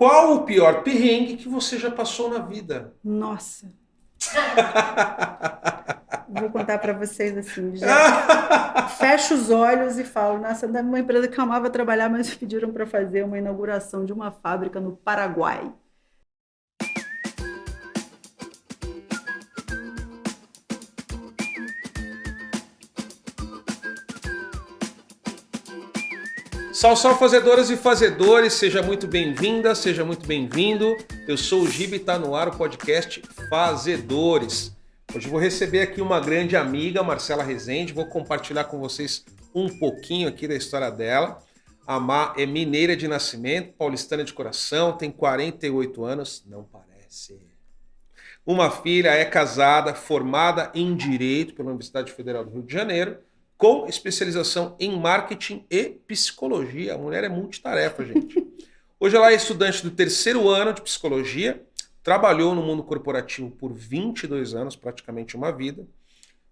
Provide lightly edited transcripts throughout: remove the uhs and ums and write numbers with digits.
Qual o pior perrengue que você já passou na vida? Nossa, vou contar para vocês assim, já fecho os olhos e falo, nossa, da uma empresa que eu amava trabalhar, mas pediram para fazer uma inauguração de uma fábrica no Paraguai. Salve, salve, fazedoras e fazedores, seja muito bem-vinda, seja muito bem-vindo. Eu sou o Giba e está no ar o podcast Fazedores. Hoje eu vou receber aqui uma grande amiga, Marcela Rezende, vou compartilhar com vocês um pouquinho aqui da história dela. A Má é mineira de nascimento, paulistana de coração, tem 48 anos, não parece. Uma filha, é casada, formada em Direito pela Universidade Federal do Rio de Janeiro, com especialização em marketing e psicologia. A mulher é multitarefa, gente. Hoje ela é estudante do terceiro ano de psicologia, trabalhou no mundo corporativo por 22 anos, praticamente uma vida,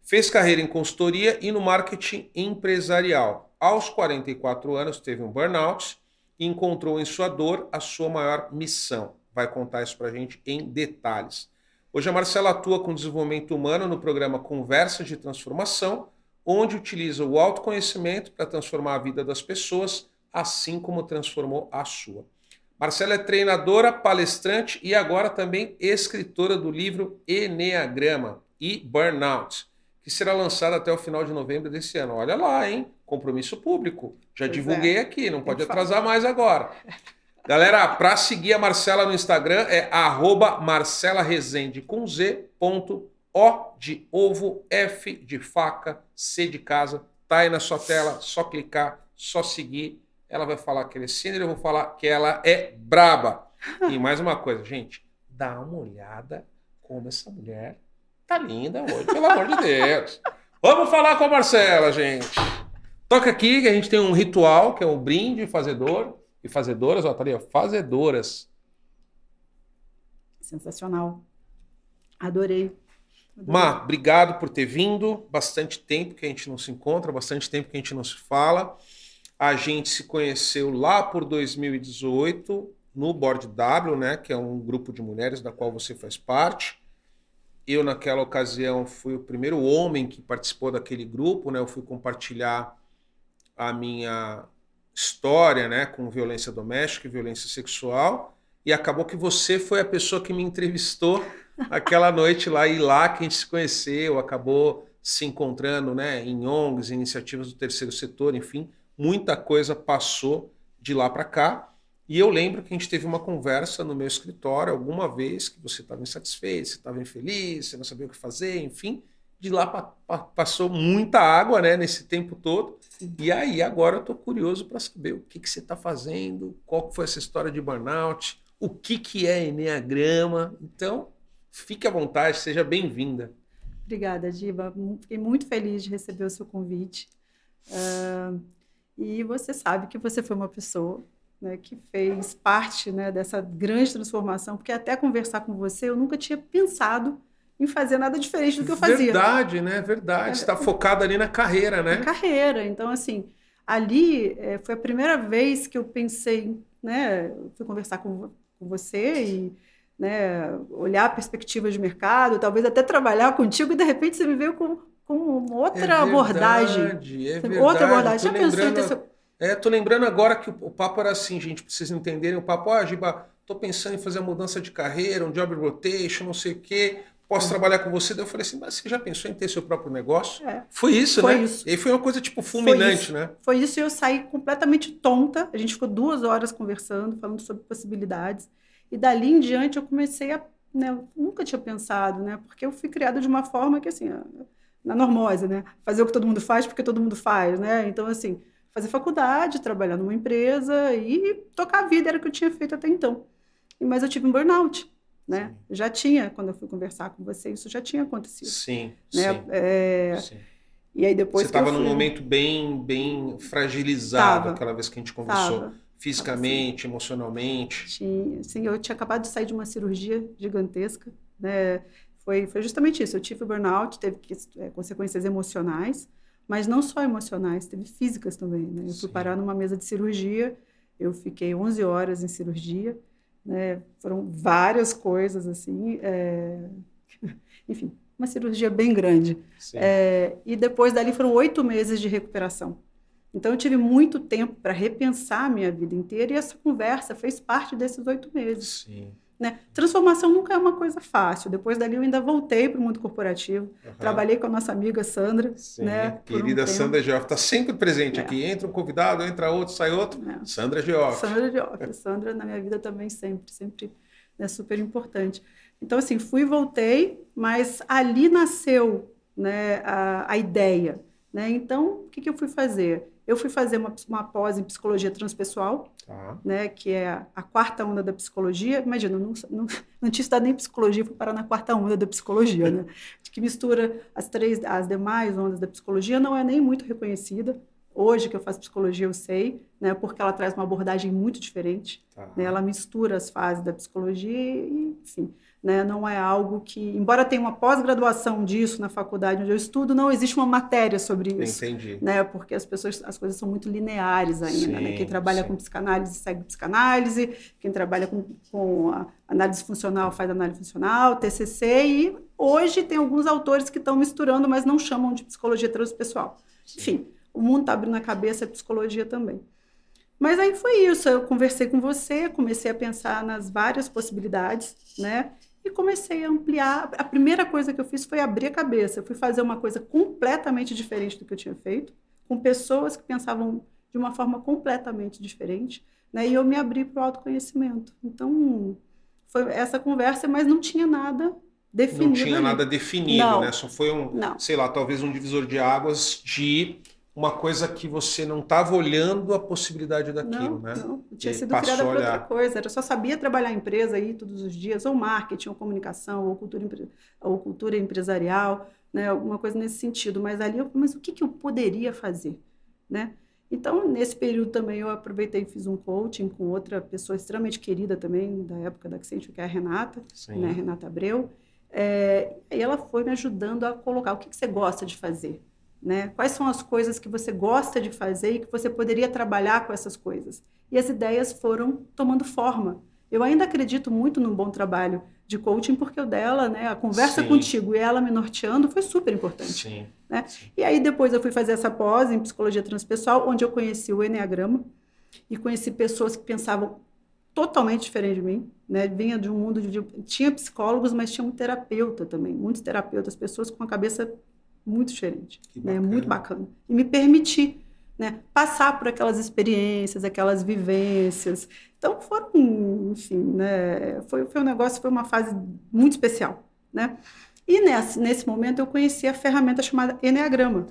fez carreira em consultoria e no marketing empresarial. Aos 44 anos teve um burnout e encontrou em sua dor a sua maior missão. Vai contar isso pra gente em detalhes. Hoje a Marcela atua com desenvolvimento humano no programa Conversas de Transformação, onde utiliza o autoconhecimento para transformar a vida das pessoas, assim como transformou a sua. Marcela é treinadora, palestrante e agora também escritora do livro Eneagrama e Burnout, que será lançado até o final de novembro desse ano. Olha lá, hein? Compromisso público. Já Pois divulguei é, aqui, não tem pode que falar. atrasar mais agora. Galera, para seguir a Marcela no Instagram é @marcelarezende com Z, O de ovo, F de faca, C de casa. Tá aí na sua tela, só clicar, só seguir. Ela vai falar que ele é Cinder, eu vou falar que ela é braba. E mais uma coisa, gente, dá uma olhada como essa mulher tá linda hoje, pelo amor de Deus. Vamos falar com a Marcela, gente. Toca aqui que a gente tem um ritual, que é um brinde fazedor e fazedoras, ó, tá ali, ó, fazedoras. Sensacional. Adorei. Adorei. Má, obrigado por ter vindo. Bastante tempo que a gente não se encontra, bastante tempo que a gente não se fala. A gente se conheceu lá por 2018 no Board W, né, que é um grupo de mulheres da qual você faz parte. Eu, naquela ocasião, fui o primeiro homem que participou daquele grupo, né? Eu fui compartilhar a minha história, né, com violência doméstica e violência sexual. E acabou que você foi a pessoa que me entrevistou aquela noite lá e lá que a gente se conheceu, acabou se encontrando, né, em ONGs, iniciativas do terceiro setor, enfim, muita coisa passou de lá para cá. E eu lembro que a gente teve uma conversa no meu escritório alguma vez que você estava insatisfeito, você estava infeliz, você não sabia o que fazer, enfim. De lá passou muita água, né, nesse tempo todo. E aí agora eu estou curioso para saber o que você está fazendo, qual foi essa história de burnout, o que é Eneagrama. Então, fique à vontade, seja bem-vinda. Obrigada, Giba. Fiquei muito feliz de receber o seu convite. E você sabe que você foi uma pessoa, né, que fez parte, né, dessa grande transformação, porque até conversar com você eu nunca tinha pensado em fazer nada diferente do que eu fazia. Verdade, né? Verdade. Você está focada ali na carreira, Na né? carreira. Então, assim, ali foi a primeira vez que eu pensei, né, eu fui conversar com você e, né, olhar a perspectiva de mercado, talvez até trabalhar contigo, e de repente você me veio com outra abordagem. É Outra verdade. abordagem. Já pensou em ter seu... Tô lembrando agora que o papo era assim, gente, pra vocês entenderem. O papo, Giba, tô pensando em fazer a mudança de carreira, um job rotation, não sei o quê. Posso trabalhar com você? Daí eu falei assim, mas você já pensou em ter seu próprio negócio? Foi isso, Foi né? isso. E aí foi uma coisa tipo fulminante, né? Foi isso e eu saí completamente tonta. A gente ficou 2 horas conversando, falando sobre possibilidades. E dali em diante eu comecei a... Né, eu nunca tinha pensado, né? Porque eu fui criada de uma forma que, assim, na normose, né? Fazer o que todo mundo faz porque todo mundo faz, né? Então, assim, fazer faculdade, trabalhar numa empresa e tocar a vida era o que eu tinha feito até então. Mas eu tive um burnout. Né? Já tinha, quando eu fui conversar com você, isso já tinha acontecido. Sim, né? sim. E aí depois você estava num momento bem fragilizado aquela vez que a gente conversou, fisicamente, emocionalmente. Sim, eu tinha acabado de sair de uma cirurgia gigantesca, né? Foi justamente isso. Eu tive burnout, teve consequências emocionais, mas não só emocionais, teve físicas também. Né? Eu fui parar numa mesa de cirurgia, eu fiquei 11 horas em cirurgia. né? Foram várias coisas, assim, enfim, uma cirurgia bem grande. E depois dali foram 8 meses de recuperação. Então, eu tive muito tempo para repensar a minha vida inteira e essa conversa fez parte desses 8 meses. Sim. Né? Transformação nunca é uma coisa fácil. Depois dali eu ainda voltei para o mundo corporativo, trabalhei com a nossa amiga Sandra. Sim, né, querida Sandra Geoff, está sempre presente aqui. Entra um convidado, entra outro, sai outro. Sandra Geoff. Sandra Geoff. Sandra na minha vida também sempre é super importante. Então, assim, fui e voltei, mas ali nasceu, né, a ideia. Né? Então, o que eu fui fazer? Eu fui fazer uma pós em psicologia transpessoal, né, que é a 4ª onda da psicologia. Imagina, não tinha estudado nem psicologia, fui parar na 4ª onda da psicologia, né? Que mistura as demais ondas da psicologia, não é nem muito reconhecida. Hoje que eu faço psicologia eu sei, né, porque ela traz uma abordagem muito diferente. Né? Ela mistura as fases da psicologia e, enfim, né, não é algo que, embora tenha uma pós-graduação disso na faculdade onde eu estudo, não existe uma matéria sobre isso. Entendi. Né, porque as coisas são muito lineares ainda. Né? Quem trabalha com psicanálise segue psicanálise, quem trabalha com a análise funcional faz análise funcional, TCC, e hoje tem alguns autores que estão misturando, mas não chamam de psicologia transpessoal. Enfim, o mundo está abrindo a cabeça, a psicologia também. Mas aí foi isso, eu conversei com você, comecei a pensar nas várias possibilidades, né? E comecei a ampliar. A primeira coisa que eu fiz foi abrir a cabeça. Eu fui fazer uma coisa completamente diferente do que eu tinha feito, com pessoas que pensavam de uma forma completamente diferente, né? E eu me abri para o autoconhecimento. Então, foi essa conversa, mas não tinha nada definido. Não tinha nada definido, não. Né? Só foi sei lá, talvez um divisor de águas de uma coisa que você não estava olhando a possibilidade daquilo, né? Não, eu tinha sido criada para outra coisa. Eu só sabia trabalhar em empresa aí todos os dias, ou marketing, ou comunicação, ou cultura empresarial, né? Alguma coisa nesse sentido. Mas ali, mas o que eu poderia fazer, né? Então, nesse período também eu aproveitei e fiz um coaching com outra pessoa extremamente querida também, da época da Accenture, que é a Renata, né? Renata Abreu. E ela foi me ajudando a colocar o que você gosta de fazer. Né? Quais são as coisas que você gosta de fazer e que você poderia trabalhar com essas coisas? E as ideias foram tomando forma. Eu ainda acredito muito num bom trabalho de coaching, porque o dela, né, a conversa contigo e ela me norteando foi super importante. Né? E aí depois eu fui fazer essa pós em psicologia transpessoal, onde eu conheci o Eneagrama e conheci pessoas que pensavam totalmente diferente de mim, né? Vinha de um mundo tinha psicólogos, mas tinha um terapeuta também, muitos terapeutas, pessoas com a cabeça muito diferente, né? Muito bacana. E me permitir, né, passar por aquelas experiências, aquelas vivências. Então, foram, enfim, né, foi um negócio, foi uma fase muito especial, né? E nesse momento eu conheci a ferramenta chamada Eneagrama.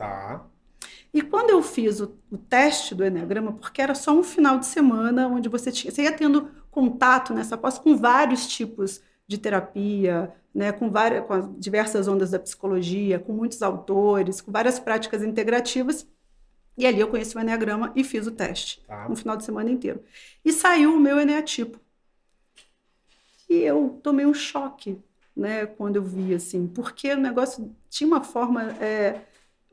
E quando eu fiz o teste do Eneagrama, porque era só um final de semana onde você ia tendo contato nessa pós com vários tipos de terapia, né, com as diversas ondas da psicologia, com muitos autores, com várias práticas integrativas. E ali eu conheci o Eneagrama e fiz o teste, no final de semana inteiro. E saiu o meu Eneatipo. E eu tomei um choque, né, quando eu vi, assim, porque o negócio tinha uma forma,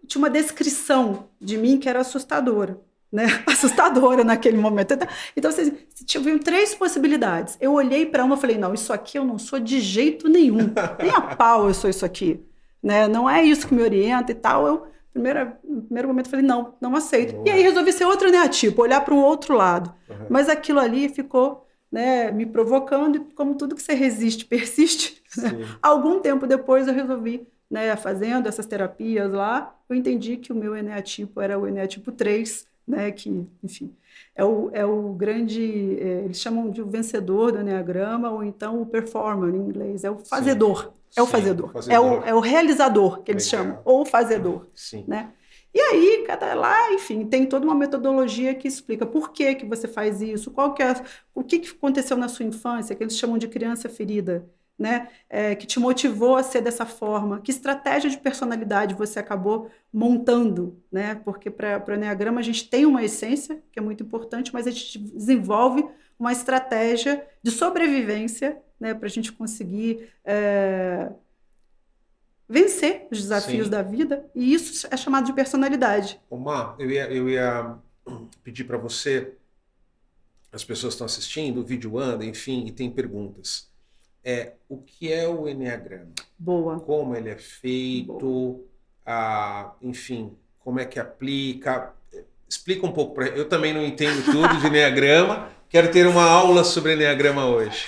tinha uma descrição de mim que era assustadora. Né? Assustadora naquele momento. Então, vocês tiveram 3 possibilidades. Eu olhei para uma e falei, não, isso aqui eu não sou de jeito nenhum. Nem a pau eu sou isso aqui. Né? Não é isso que me orienta e tal. No primeiro momento, eu falei, não aceito. E aí resolvi ser outro Eneatipo, olhar para um outro lado. Mas aquilo ali ficou, né, me provocando, e como tudo que você resiste, persiste. Né? Algum tempo depois eu resolvi, né, fazendo essas terapias lá, eu entendi que o meu Eneatipo era o Eneatipo 3, né, que, enfim, é o grande, eles chamam de o vencedor do Eneagrama, ou então o performer em inglês, é o fazedor, o fazedor. É o realizador que eles chamam, ou o fazedor. Né? E aí, enfim, tem toda uma metodologia que explica por que você faz isso, o que aconteceu na sua infância, que eles chamam de criança ferida, né? Que te motivou a ser dessa forma, que estratégia de personalidade você acabou montando, né? Porque para o Eneagrama a gente tem uma essência, que é muito importante, mas a gente desenvolve uma estratégia de sobrevivência, né? Para a gente conseguir vencer os desafios da vida, e isso é chamado de personalidade. Má, eu ia pedir para você as pessoas estão assistindo, o vídeo anda, enfim, e tem perguntas. O que é o Eneagrama? Boa. Como ele é feito? Enfim, como é que aplica? Explica um pouco para eu também não entendo tudo de Eneagrama. Quero ter uma aula sobre Eneagrama hoje.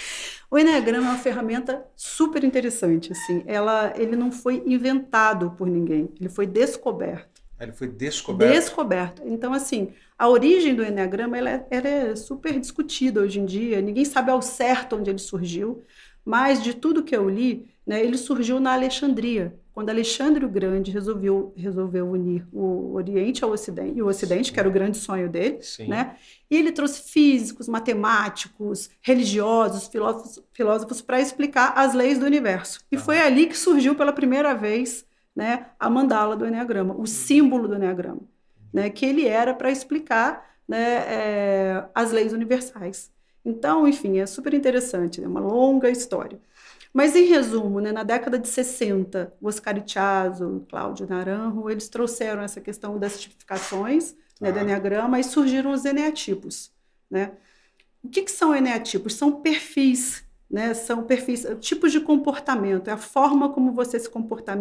O Eneagrama é uma ferramenta super interessante, assim. Ele não foi inventado por ninguém, ele foi descoberto. Ele foi descoberto? Descoberto. Então, assim, a origem do Eneagrama ela é super discutida hoje em dia. Ninguém sabe ao certo onde ele surgiu, mas de tudo que eu li, né, ele surgiu na Alexandria, quando Alexandre o Grande resolveu unir o Oriente ao Ocidente, e o Ocidente, que era o grande sonho dele, né? E ele trouxe físicos, matemáticos, religiosos, filósofos para explicar as leis do universo. E foi ali que surgiu pela primeira vez, né, a mandala do Eneagrama, o símbolo do Eneagrama, né, que ele era para explicar, né, as leis universais. Então, enfim, é super interessante, é uma longa história. Mas, em resumo, né, na década de 60, o Oscar Ichazo, Cláudio Naranjo, eles trouxeram essa questão das tipificações, né, do Eneagrama, e surgiram os eneatipos. Né? O que são eneatipos? São perfis, né? São perfis, tipos de comportamento, é a forma como você se comporta,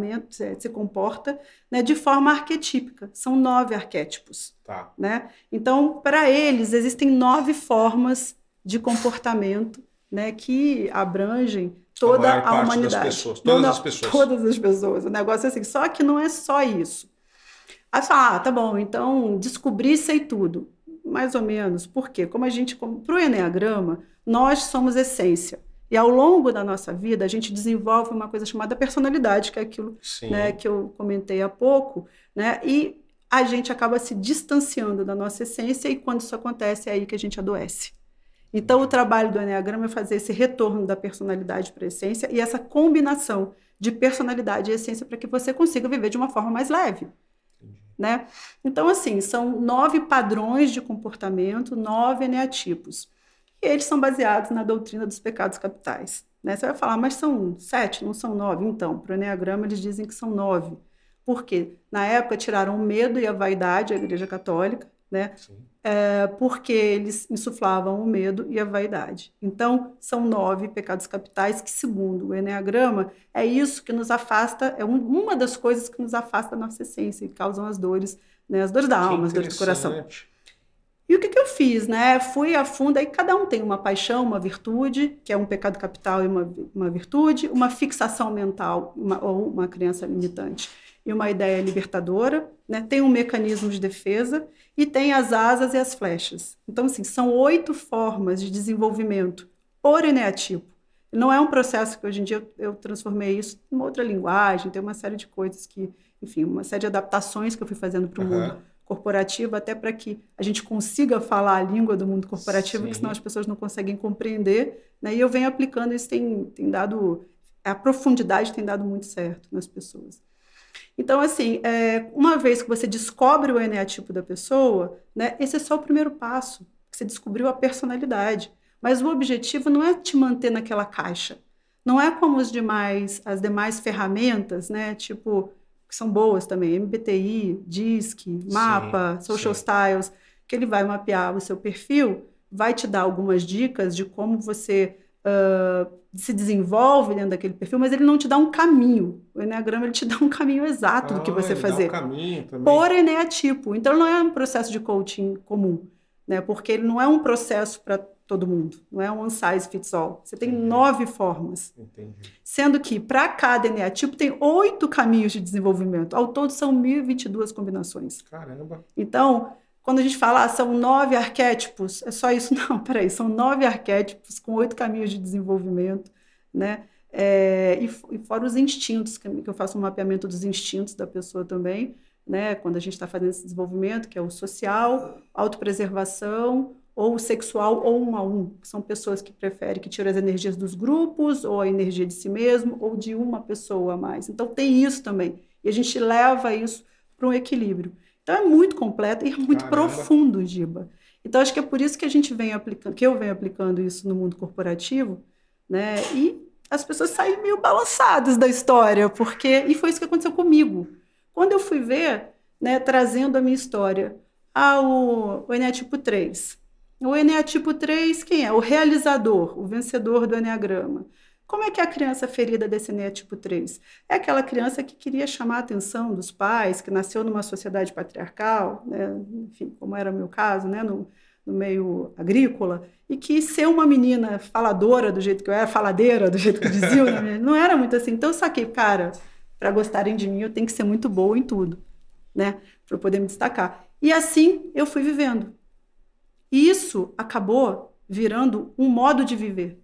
né, de forma arquetípica. São 9 arquétipos. Né? Então, para eles, existem 9 formas de comportamento, né, que abrangem toda a humanidade. Das pessoas, todas as pessoas. Todas as pessoas. O negócio é assim, só que não é só isso. Aí você fala, tá bom, então descobri, sei tudo. Mais ou menos. Por quê? Para o Eneagrama, nós somos essência. E ao longo da nossa vida, a gente desenvolve uma coisa chamada personalidade, que é aquilo, né, que eu comentei há pouco, né? E a gente acaba se distanciando da nossa essência e quando isso acontece, é aí que a gente adoece. Então, o trabalho do Eneagrama é fazer esse retorno da personalidade para a essência e essa combinação de personalidade e essência para que você consiga viver de uma forma mais leve. Né? Então, assim, são 9 padrões de comportamento, 9 eneatipos. E eles são baseados na doutrina dos pecados capitais. Né? Você vai falar, mas são 7, não são 9? Então, para o Eneagrama, eles dizem que são 9. Por quê? Na época, tiraram o medo e a vaidade da Igreja Católica, né? Porque eles insuflavam o medo e a vaidade. Então, são 9 pecados capitais que, segundo o Eneagrama, é isso que nos afasta, é uma das coisas que nos afasta da nossa essência e causam as dores, né? As dores da alma, as dores do coração. E o que eu fiz? Né? Fui a fundo, aí cada um tem uma paixão, uma virtude, que é um pecado capital e uma virtude, uma fixação mental ou uma crença limitante e uma ideia libertadora, né? Tem um mecanismo de defesa e tem as asas e as flechas. Então, assim, são 8 formas de desenvolvimento por eneatipo. Não é um processo que hoje em dia eu transformei isso em uma outra linguagem, tem uma série de coisas que, enfim, uma série de adaptações que eu fui fazendo para o mundo corporativo, até para que a gente consiga falar a língua do mundo corporativo, porque senão as pessoas não conseguem compreender, né? E eu venho aplicando isso, tem dado, a profundidade tem dado muito certo nas pessoas. Então, assim, uma vez que você descobre o eneatipo da pessoa, né, esse é só o primeiro passo, que você descobriu a personalidade. Mas o objetivo não é te manter naquela caixa. Não é como as demais ferramentas, né, tipo, que são boas também, MBTI, DISC, Mapa, Social Styles, que ele vai mapear o seu perfil, vai te dar algumas dicas de como você se desenvolve dentro daquele perfil, mas ele não te dá um caminho. O Eneagrama ele te dá um caminho exato do que você fazer. Dá um caminho também. Por eneatipo. Então, não é um processo de coaching comum, né? Porque ele não é um processo para todo mundo. Não é um one size fits all. Você tem 9 formas. Entendi. Sendo que, para cada eneatipo, tem 8 caminhos de desenvolvimento. Ao todo, são 1.022 combinações. Caramba! Então, quando a gente fala, são 9 arquétipos, é só isso? Não, peraí, são 9 arquétipos com 8 caminhos de desenvolvimento, né? E fora os instintos, que eu faço um mapeamento dos instintos da pessoa também, né? Quando a gente está fazendo esse desenvolvimento, que é o social, autopreservação, ou o sexual, ou 1 a 1, que são pessoas que preferem que tiram as energias dos grupos, ou a energia de si mesmo, ou de uma pessoa a mais. Então, tem isso também. E a gente leva isso para um equilíbrio. Então, é muito completo e é muito profundo, Giba. Então, acho que é por isso que eu venho aplicando isso no mundo corporativo, né? E as pessoas saem meio balançadas da história, e foi isso que aconteceu comigo. Quando eu fui ver, né, trazendo a minha história, o eneatipo 3, O Eneatipo 3, quem é? O realizador, o vencedor do Eneagrama. Como é que é a criança ferida desse Eneatipo 3? É aquela criança que queria chamar a atenção dos pais, que nasceu numa sociedade patriarcal, né? Enfim, como era o meu caso, né? No meio agrícola, e que ser uma menina faladora do jeito que eu era, faladeira do jeito que diziam, não era muito assim. Então eu saquei, cara, para gostarem de mim eu tenho que ser muito boa em tudo, né? Para eu poder me destacar. E assim eu fui vivendo. E isso acabou virando um modo de viver,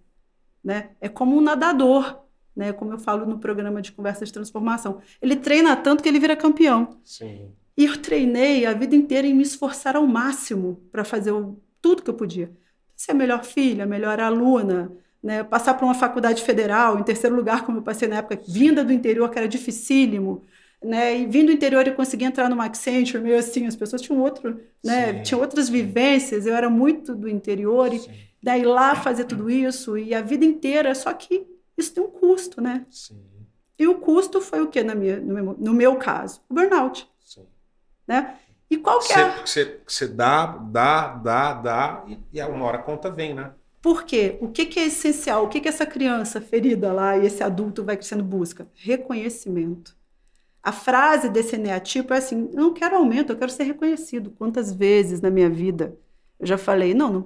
né? É como um nadador, né? Como eu falo no programa de conversa de transformação. Ele treina tanto que ele vira campeão. Sim. E eu treinei a vida inteira em me esforçar ao máximo para fazer tudo que eu podia. Ser a melhor filha, a melhor aluna, né? Passar para uma faculdade federal, em terceiro lugar, como eu passei na época, vinda do interior, que era dificílimo, né? E vindo do interior e conseguir entrar no Accenture, meio assim, as pessoas tinham tinham outras vivências, eu era muito do interior, e daí lá fazer tudo isso, e a vida inteira, só que isso tem um custo, né? Sim. E o custo foi o quê no meu caso? O burnout. Sim. Né? E qual que é? Você dá, e uma hora a conta vem, né? Por quê? O que é essencial? O que essa criança ferida lá e esse adulto vai crescendo busca? Reconhecimento. A frase desse Eneatipo é assim, eu não quero aumento, eu quero ser reconhecido. Quantas vezes na minha vida eu já falei, não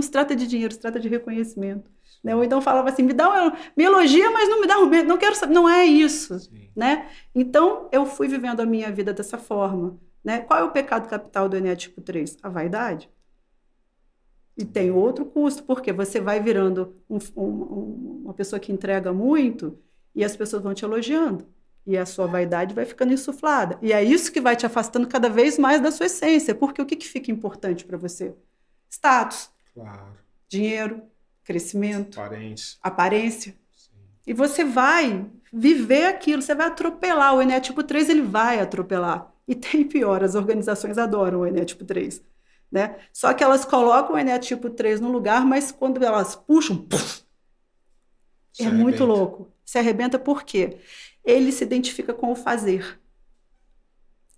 se trata de dinheiro, se trata de reconhecimento. Né? Ou então falava assim, me elogia, mas não me dá aumento, não quero saber, não é isso. Né? Então, eu fui vivendo a minha vida dessa forma. Né? Qual é o pecado capital do Eneatipo 3? A vaidade. E tem outro custo, porque você vai virando uma pessoa que entrega muito e as pessoas vão te elogiando. E a sua vaidade vai ficando insuflada. E é isso que vai te afastando cada vez mais da sua essência. Porque o que fica importante para você? Status. Claro. Dinheiro. Crescimento. Aparência. Sim. E você vai viver aquilo. Você vai atropelar. O Eneatipo 3, ele vai atropelar. E tem pior, as organizações adoram o Eneatipo 3. Né? Só que elas colocam o Eneatipo 3 no lugar, mas quando elas puxam, é muito louco. Se arrebenta por quê? Ele se identifica com o fazer.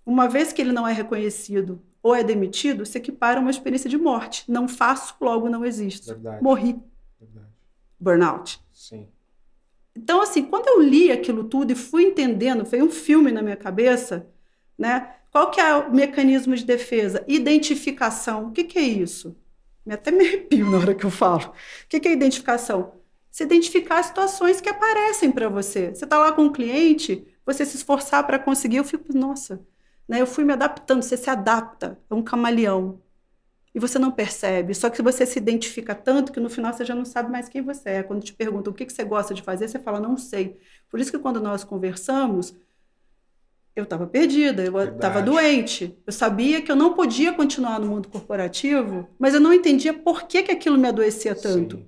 Uma vez que ele não é reconhecido ou é demitido, se equipara a uma experiência de morte. Não faço, logo não existo. Verdade. Morri. Verdade. Burnout. Sim. Então, assim, quando eu li aquilo tudo e fui entendendo, veio um filme na minha cabeça, né? Qual que é o mecanismo de defesa? Identificação. O que é isso? Até me arrepio na hora que eu falo. O que é identificação? Se identificar as situações que aparecem para você. Você está lá com um cliente, você se esforçar para conseguir, eu fico, nossa, né? Eu fui me adaptando, você se adapta, é um camaleão. E você não percebe, só que você se identifica tanto que no final você já não sabe mais quem você é. Quando te perguntam o que você gosta de fazer, você fala, não sei. Por isso que quando nós conversamos, eu estava perdida, eu estava doente. Eu sabia que eu não podia continuar no mundo corporativo, mas eu não entendia por que aquilo me adoecia tanto. Sim.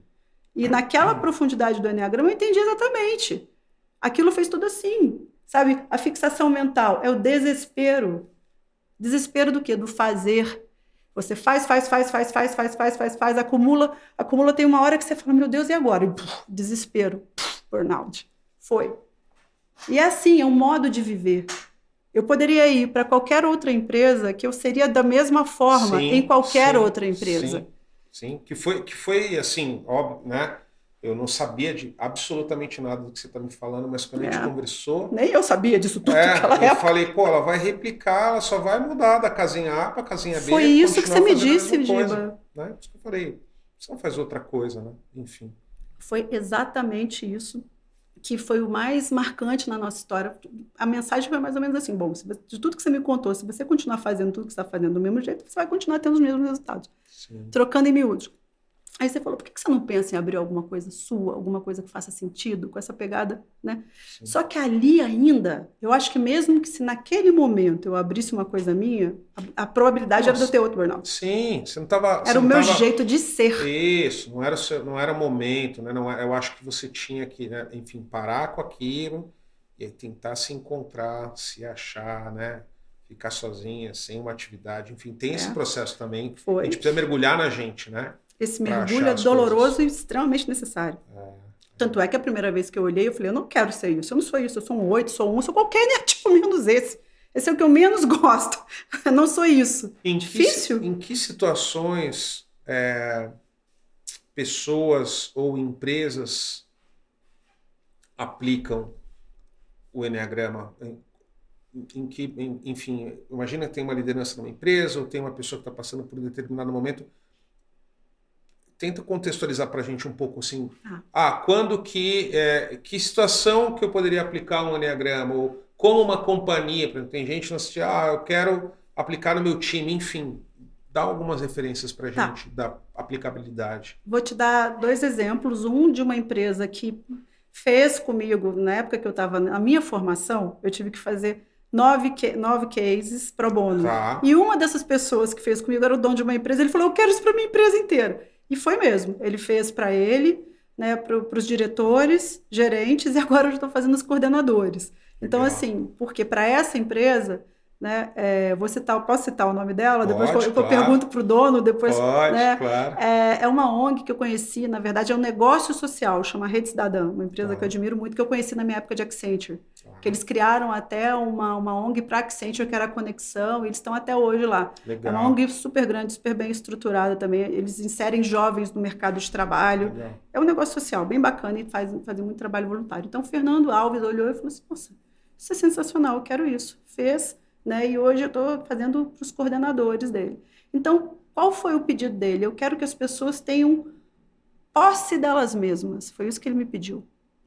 E naquela profundidade do Eneagrama eu entendi exatamente. Aquilo fez tudo assim, sabe? A fixação mental é o desespero. Desespero do quê? Do fazer. Você faz, acumula, tem uma hora que você fala, meu Deus, e agora? E, desespero, burnout. Foi. E é assim, é um modo de viver. Eu poderia ir para qualquer outra empresa que eu seria da mesma forma em qualquer outra empresa. Sim, que foi assim, óbvio, né? Eu não sabia de absolutamente nada do que você está me falando, mas quando a gente conversou... Nem eu sabia disso tudo naquela época. Eu falei, pô, ela vai replicar, ela só vai mudar da casinha A para a casinha B. Foi isso que você me disse, Giba. Né? Isso que eu falei, você não faz outra coisa, né? Enfim. Foi exatamente isso que foi o mais marcante na nossa história. A mensagem foi mais ou menos assim, bom, de tudo que você me contou, se você continuar fazendo tudo que você está fazendo do mesmo jeito, você vai continuar tendo os mesmos resultados. Sim. Trocando em miúdos. Aí você falou, por que você não pensa em abrir alguma coisa sua, alguma coisa que faça sentido, com essa pegada, né? Sim. Só que ali ainda, eu acho que mesmo que se naquele momento eu abrisse uma coisa minha, a probabilidade era de eu ter outro burnout. Sim, você não estava... Era o meu jeito de ser. Isso, não era o momento, né? Não, eu acho que você tinha que, né, enfim, parar com aquilo e aí tentar se encontrar, se achar, né? Ficar sozinha, sem uma atividade, enfim, tem esse processo também. Foi. A gente precisa mergulhar na gente, né? Esse mergulho é doloroso e extremamente necessário. Tanto é que a primeira vez que eu olhei, eu falei, eu não quero ser isso, eu não sou isso, eu sou um 8, sou 1, sou qualquer Eneatipo menos esse. Esse é o que eu menos gosto. Eu não sou isso. Difícil. Em que situações pessoas ou empresas aplicam o Enneagrama? Enfim, imagina que tem uma liderança numa empresa ou tem uma pessoa que está passando por um determinado momento. Tenta contextualizar para a gente um pouco assim. Quando que situação que eu poderia aplicar um Enneagrama? Ou como uma companhia, por exemplo, tem gente que assiste, eu quero aplicar no meu time, enfim. Dá algumas referências para a gente da aplicabilidade. Vou te dar 2 exemplos. Um de uma empresa que fez comigo, na época que eu estava na minha formação, eu tive que fazer 9 cases pro bono. E uma dessas pessoas que fez comigo era o dono de uma empresa. Ele falou, eu quero isso para minha empresa inteira. E foi mesmo. Ele fez para ele, né, para os diretores, gerentes, e agora eu estou fazendo os coordenadores. Então, assim, porque para essa empresa, né, posso citar o nome dela? Pode, depois eu claro. Pergunto para o dono, depois. Pode, né, claro. É uma ONG que eu conheci, na verdade, é um negócio social, chama Rede Cidadã, uma empresa que eu admiro muito, que eu conheci na minha época de Accenture. Que eles criaram até uma ONG para Accenture, que era a Conexão, e eles estão até hoje lá. Legal. É uma ONG super grande, super bem estruturada também. Eles inserem jovens no mercado de trabalho. Legal. É um negócio social bem bacana e fazem muito trabalho voluntário. Então, o Fernando Alves olhou e falou assim, nossa, isso é sensacional, eu quero isso. Fez, né? E hoje eu estou fazendo para os coordenadores dele. Então, qual foi o pedido dele? Eu quero que as pessoas tenham posse delas mesmas. Foi isso que ele me pediu.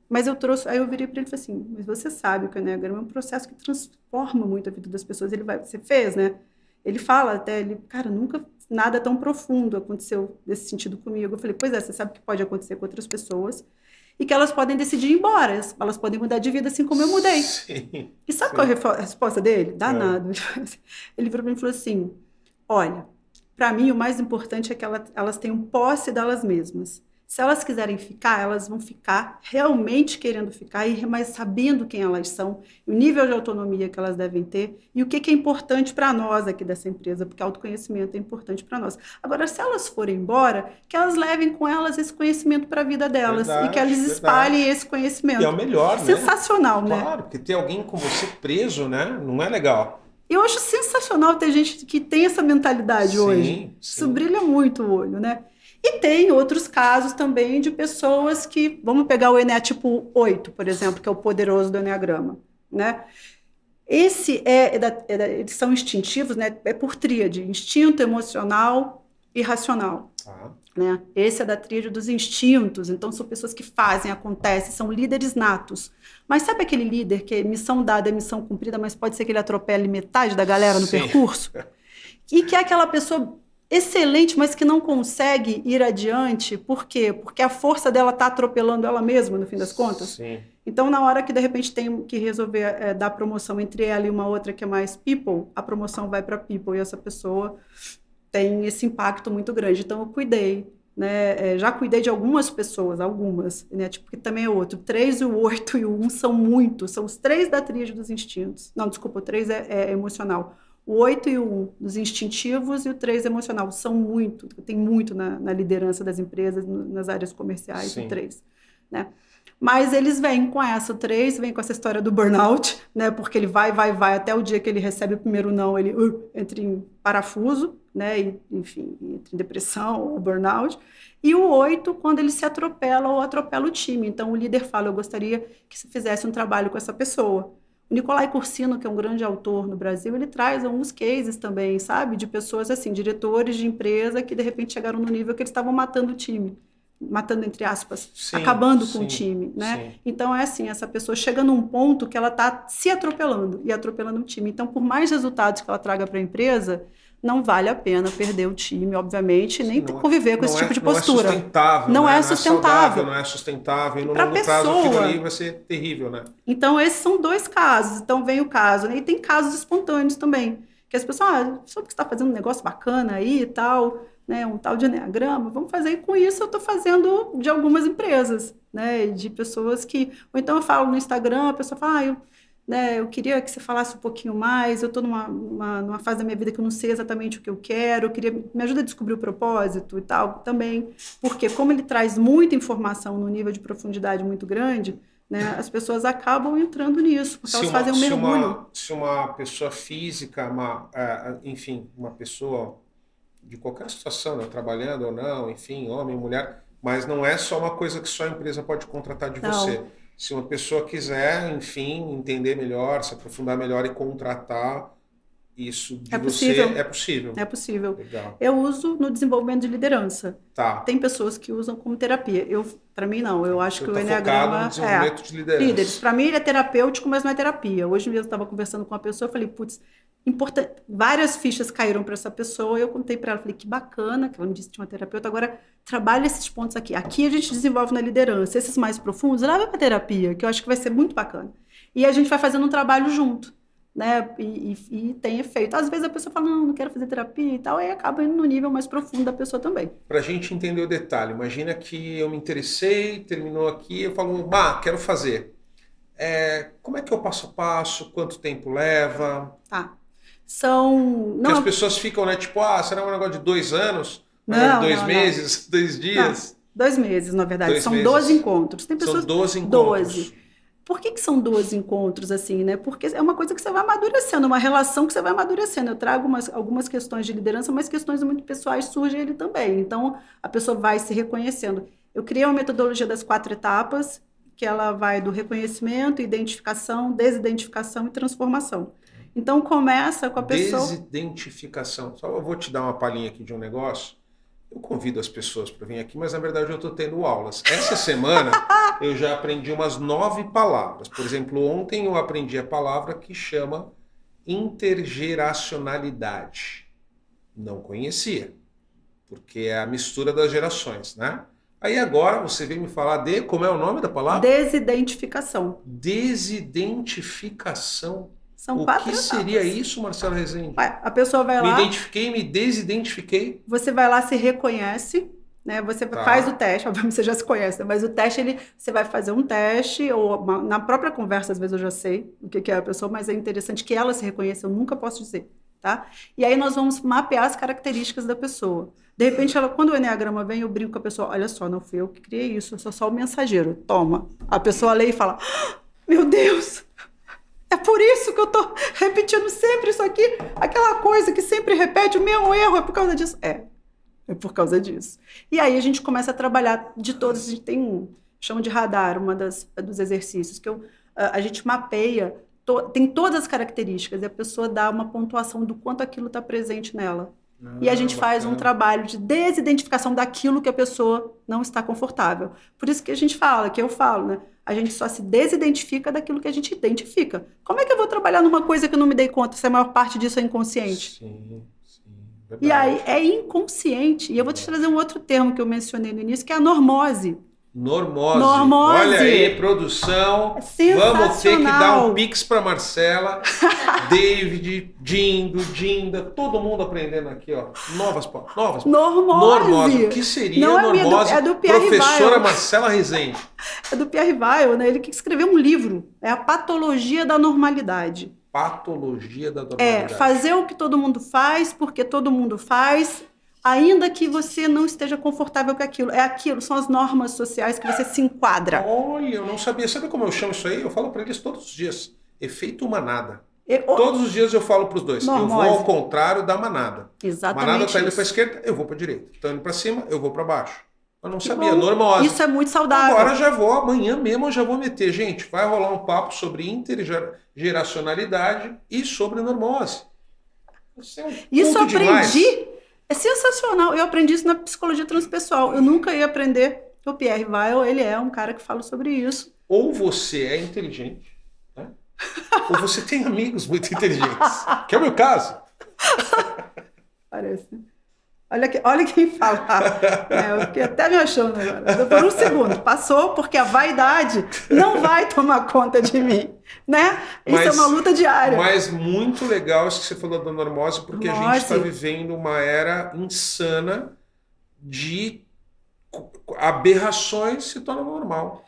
Mas aí eu virei para ele e falei assim, mas você sabe que o Enneagrama é um processo que transforma muito a vida das pessoas. Você fez, né? Ele fala até, cara, nunca nada tão profundo aconteceu nesse sentido comigo. Eu falei, pois é, você sabe que pode acontecer com outras pessoas e que elas podem decidir ir embora, elas podem mudar de vida assim como eu mudei. Sim, e sabe qual é a resposta dele? Danado. Ele virou para mim e falou assim, olha, para mim o mais importante é que elas tenham posse delas mesmas. Se elas quiserem ficar, elas vão ficar realmente querendo ficar, mas sabendo quem elas são, o nível de autonomia que elas devem ter e o que é importante para nós aqui dessa empresa, porque autoconhecimento é importante para nós. Agora, se elas forem embora, que elas levem com elas esse conhecimento para a vida delas e que elas espalhem esse conhecimento. E é o melhor, sensacional, né? né? Claro, porque ter alguém com você preso, né? Não é legal. Eu acho sensacional ter gente que tem essa mentalidade hoje. Isso brilha muito o olho, né? E tem outros casos também de pessoas que... Vamos pegar o Ené tipo 8, por exemplo, que é o poderoso do Enneagrama, né? Esse eles são instintivos, né? É por tríade, instinto, emocional e racional. Né? Esse é da tríade dos instintos, então são pessoas que fazem, acontecem, são líderes natos. Mas sabe aquele líder que é missão dada, é missão cumprida, mas pode ser que ele atropele metade da galera no percurso? E que é aquela pessoa excelente, mas que não consegue ir adiante. Por quê? Porque a força dela está atropelando ela mesma, no fim das contas. Sim. Então, na hora que, de repente, tem que resolver dar promoção entre ela e uma outra que é mais people, a promoção vai para people e essa pessoa tem esse impacto muito grande. Então, eu cuidei. Né? Já cuidei de algumas pessoas, né? Tipo, que também é outro. 3, o 8 e o 1 são os 3 da tríade dos instintos. Não, desculpa, o 3 é emocional. O 8 e o 1 dos instintivos e o 3 emocional. Tem muito na liderança das empresas, nas áreas comerciais, Sim. O 3. Né? Mas eles vêm com o 3 vem com essa história do burnout, né? Porque ele vai, até o dia que ele recebe o primeiro não, ele entra em parafuso, né? E, enfim, entra em depressão ou burnout. E o 8, quando ele se atropela ou atropela o time. Então, o líder fala, eu gostaria que você fizesse um trabalho com essa pessoa. O Nicolai Cursino, que é um grande autor no Brasil, ele traz alguns cases também, sabe? De pessoas, assim, diretores de empresa que, de repente, chegaram no nível que eles estavam matando o time. Matando, entre aspas, sim, acabando com o time, né? Sim. Então, é assim, essa pessoa chega num ponto que ela está se atropelando e atropelando o time. Então, por mais resultados que ela traga para a empresa, não vale a pena perder o time, obviamente, nem conviver com esse tipo de postura. Não é sustentável. Não é sustentável. Não é sustentável. E no longo prazo, aquilo ali vai ser terrível, né? Então, esses são 2 casos. Então, vem o caso, né? E tem casos espontâneos também. Que as pessoas, soube que você está fazendo um negócio bacana aí e tal, né? Um tal de Enneagrama, vamos fazer. E com isso, eu estou fazendo de algumas empresas, né? De pessoas que... Ou então, eu falo no Instagram, a pessoa fala, eu queria que você falasse um pouquinho mais, eu estou numa fase da minha vida que eu não sei exatamente o que eu quero, me ajuda a descobrir o propósito e tal, também, porque como ele traz muita informação num nível de profundidade muito grande, né, as pessoas acabam entrando nisso, porque elas fazem um mergulho. Se uma pessoa física, enfim, uma pessoa de qualquer situação, né? Trabalhando ou não, enfim, homem, mulher, mas não é só uma coisa que só a empresa pode contratar de você. Não. Se uma pessoa quiser, enfim, entender melhor, se aprofundar melhor e contratar isso de É você, possível. é possível. É possível. Legal. Eu uso no desenvolvimento de liderança. Tá. Tem pessoas que usam como terapia. Para mim, não. Eu acho Você que o tá Enneagrama focado no desenvolvimento de liderança. líderes. Para mim, ele é terapêutico, mas não é terapia. Hoje mesmo eu estava conversando com uma pessoa, eu falei, putz, importante. Várias fichas caíram para essa pessoa. Eu contei para ela, falei, que bacana, que ela me disse que tinha uma terapeuta. Agora, trabalha esses pontos aqui. Aqui a gente desenvolve na liderança. Esses mais profundos, leva para terapia, que eu acho que vai ser muito bacana. E a gente vai fazendo um trabalho junto. Né? E tem efeito. Às vezes a pessoa fala, não quero fazer terapia e tal, aí acaba indo no nível mais profundo da pessoa também. Para a gente entender o detalhe, imagina que eu me interessei, terminou aqui, eu falo, quero fazer. Como é que é o passo a passo? Quanto tempo leva? Tá. Porque as pessoas ficam, né? Tipo, será um negócio de 2 anos? Não, 2 meses? 2 dias? Não, 2 meses, na verdade. 2 são meses. 12 encontros. Tem pessoas... São 12 encontros. 12. Por que são 12 encontros assim, né? Porque é uma coisa que você vai amadurecendo, uma relação que você vai amadurecendo. Eu trago algumas questões de liderança, mas questões muito pessoais surgem ali também. Então, a pessoa vai se reconhecendo. Eu criei uma metodologia das 4 etapas, que ela vai do reconhecimento, identificação, desidentificação e transformação. Então, começa com a pessoa... Desidentificação. Só eu vou te dar uma palhinha aqui de um negócio. Eu convido as pessoas para vir aqui, mas na verdade eu estou tendo aulas. Essa semana eu já aprendi umas 9 palavras. Por exemplo, ontem eu aprendi a palavra que chama intergeracionalidade. Não conhecia, porque é a mistura das gerações, né? Aí agora você vem me falar de... Como é o nome da palavra? Desidentificação. Desidentificação. São O 4 que etapas. seria isso, Marcela Rezende? A pessoa vai lá... Me identifiquei, me desidentifiquei. Você vai lá, se reconhece, né? Você faz o teste, obviamente você já se conhece, né? Mas o teste, você vai fazer um teste, ou na própria conversa, às vezes eu já sei o que é a pessoa, mas é interessante que ela se reconheça, eu nunca posso dizer, tá? E aí nós vamos mapear as características da pessoa. De repente, quando o Enneagrama vem, eu brinco com a pessoa, olha só, não fui eu que criei isso, eu sou só o mensageiro, toma. A pessoa lê e fala, meu Deus! É por isso que eu tô repetindo sempre isso aqui, aquela coisa que sempre repete, o mesmo erro, é por causa disso. É por causa disso. E aí a gente começa a trabalhar de todos, a gente tem chama de radar, dos exercícios, que a gente mapeia, tem todas as características, e a pessoa dá uma pontuação do quanto aquilo está presente nela. E a gente faz um trabalho de desidentificação daquilo que a pessoa não está confortável. Por isso que a gente fala, que eu falo, né? A gente só se desidentifica daquilo que a gente identifica. Como é que eu vou trabalhar numa coisa que eu não me dei conta se a maior parte disso é inconsciente? Sim, verdade. E aí é inconsciente. E eu vou te trazer um outro termo que eu mencionei no início, que é a normose. Normose. Olha aí, produção. Vamos ter que dar um pix para Marcela, David, Dinda, todo mundo aprendendo aqui, ó. Novas. Normose. O que seria normose? É do Pierre Professora Weil. Marcela Rezende. É do Pierre Weil, né? Ele que escreveu um livro. É a Patologia da Normalidade. Patologia da normalidade. Fazer o que todo mundo faz, porque todo mundo faz, ainda que você não esteja confortável com aquilo. É aquilo, são as normas sociais que você se enquadra. Olha, eu não sabia. Sabe como eu chamo isso aí? Eu falo para eles todos os dias. Efeito manada. Todos os dias eu falo para os dois. Normose. Eu vou ao contrário da manada. Exatamente. Manada está indo para a esquerda, eu vou para a direita. Está indo para cima, eu vou para baixo. Eu não sabia, normose. Isso é muito saudável. Agora já vou, amanhã mesmo eu já vou meter. Gente, vai rolar um papo sobre intergeracionalidade e sobre normose. Isso eu aprendi. Demais. É sensacional. Eu aprendi isso na psicologia transpessoal. Eu nunca ia aprender. O Pierre Weil, ele é um cara que fala sobre isso. Ou você é inteligente, né? Ou você tem amigos muito inteligentes. Que é o meu caso. Parece. Olha quem fala. Eu fiquei até me achando agora. Por um segundo. Passou porque a vaidade não vai tomar conta de mim. Né? Isso é uma luta diária. Mas muito legal isso que você falou da normose, porque a gente está vivendo uma era insana de aberrações se tornam normal.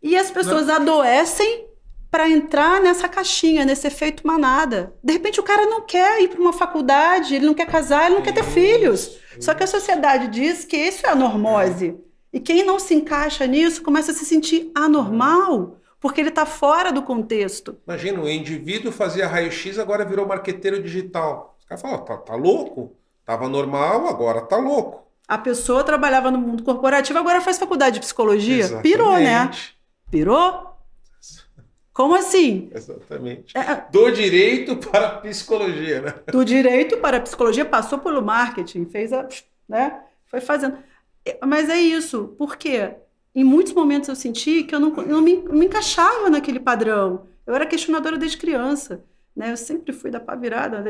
E as pessoas adoecem para entrar nessa caixinha, nesse efeito manada. De repente o cara não quer ir para uma faculdade, ele não quer casar, ele não quer ter filhos. Só que a sociedade diz que isso é a normose. E quem não se encaixa nisso começa a se sentir anormal, porque ele está fora do contexto. Imagina, o indivíduo fazia raio-x, agora virou marqueteiro digital. Os caras falam, tá louco? Tava normal, agora tá louco. A pessoa trabalhava no mundo corporativo, agora faz faculdade de psicologia. Pirou, né? Exatamente. Pirou? Como assim? Exatamente. Do direito para a psicologia, né? Do direito para a psicologia, passou pelo marketing, fez a, né? Foi fazendo. Mas é isso, porque em muitos momentos eu senti que eu não me encaixava naquele padrão. Eu era questionadora desde criança, né? Eu sempre fui da pá virada.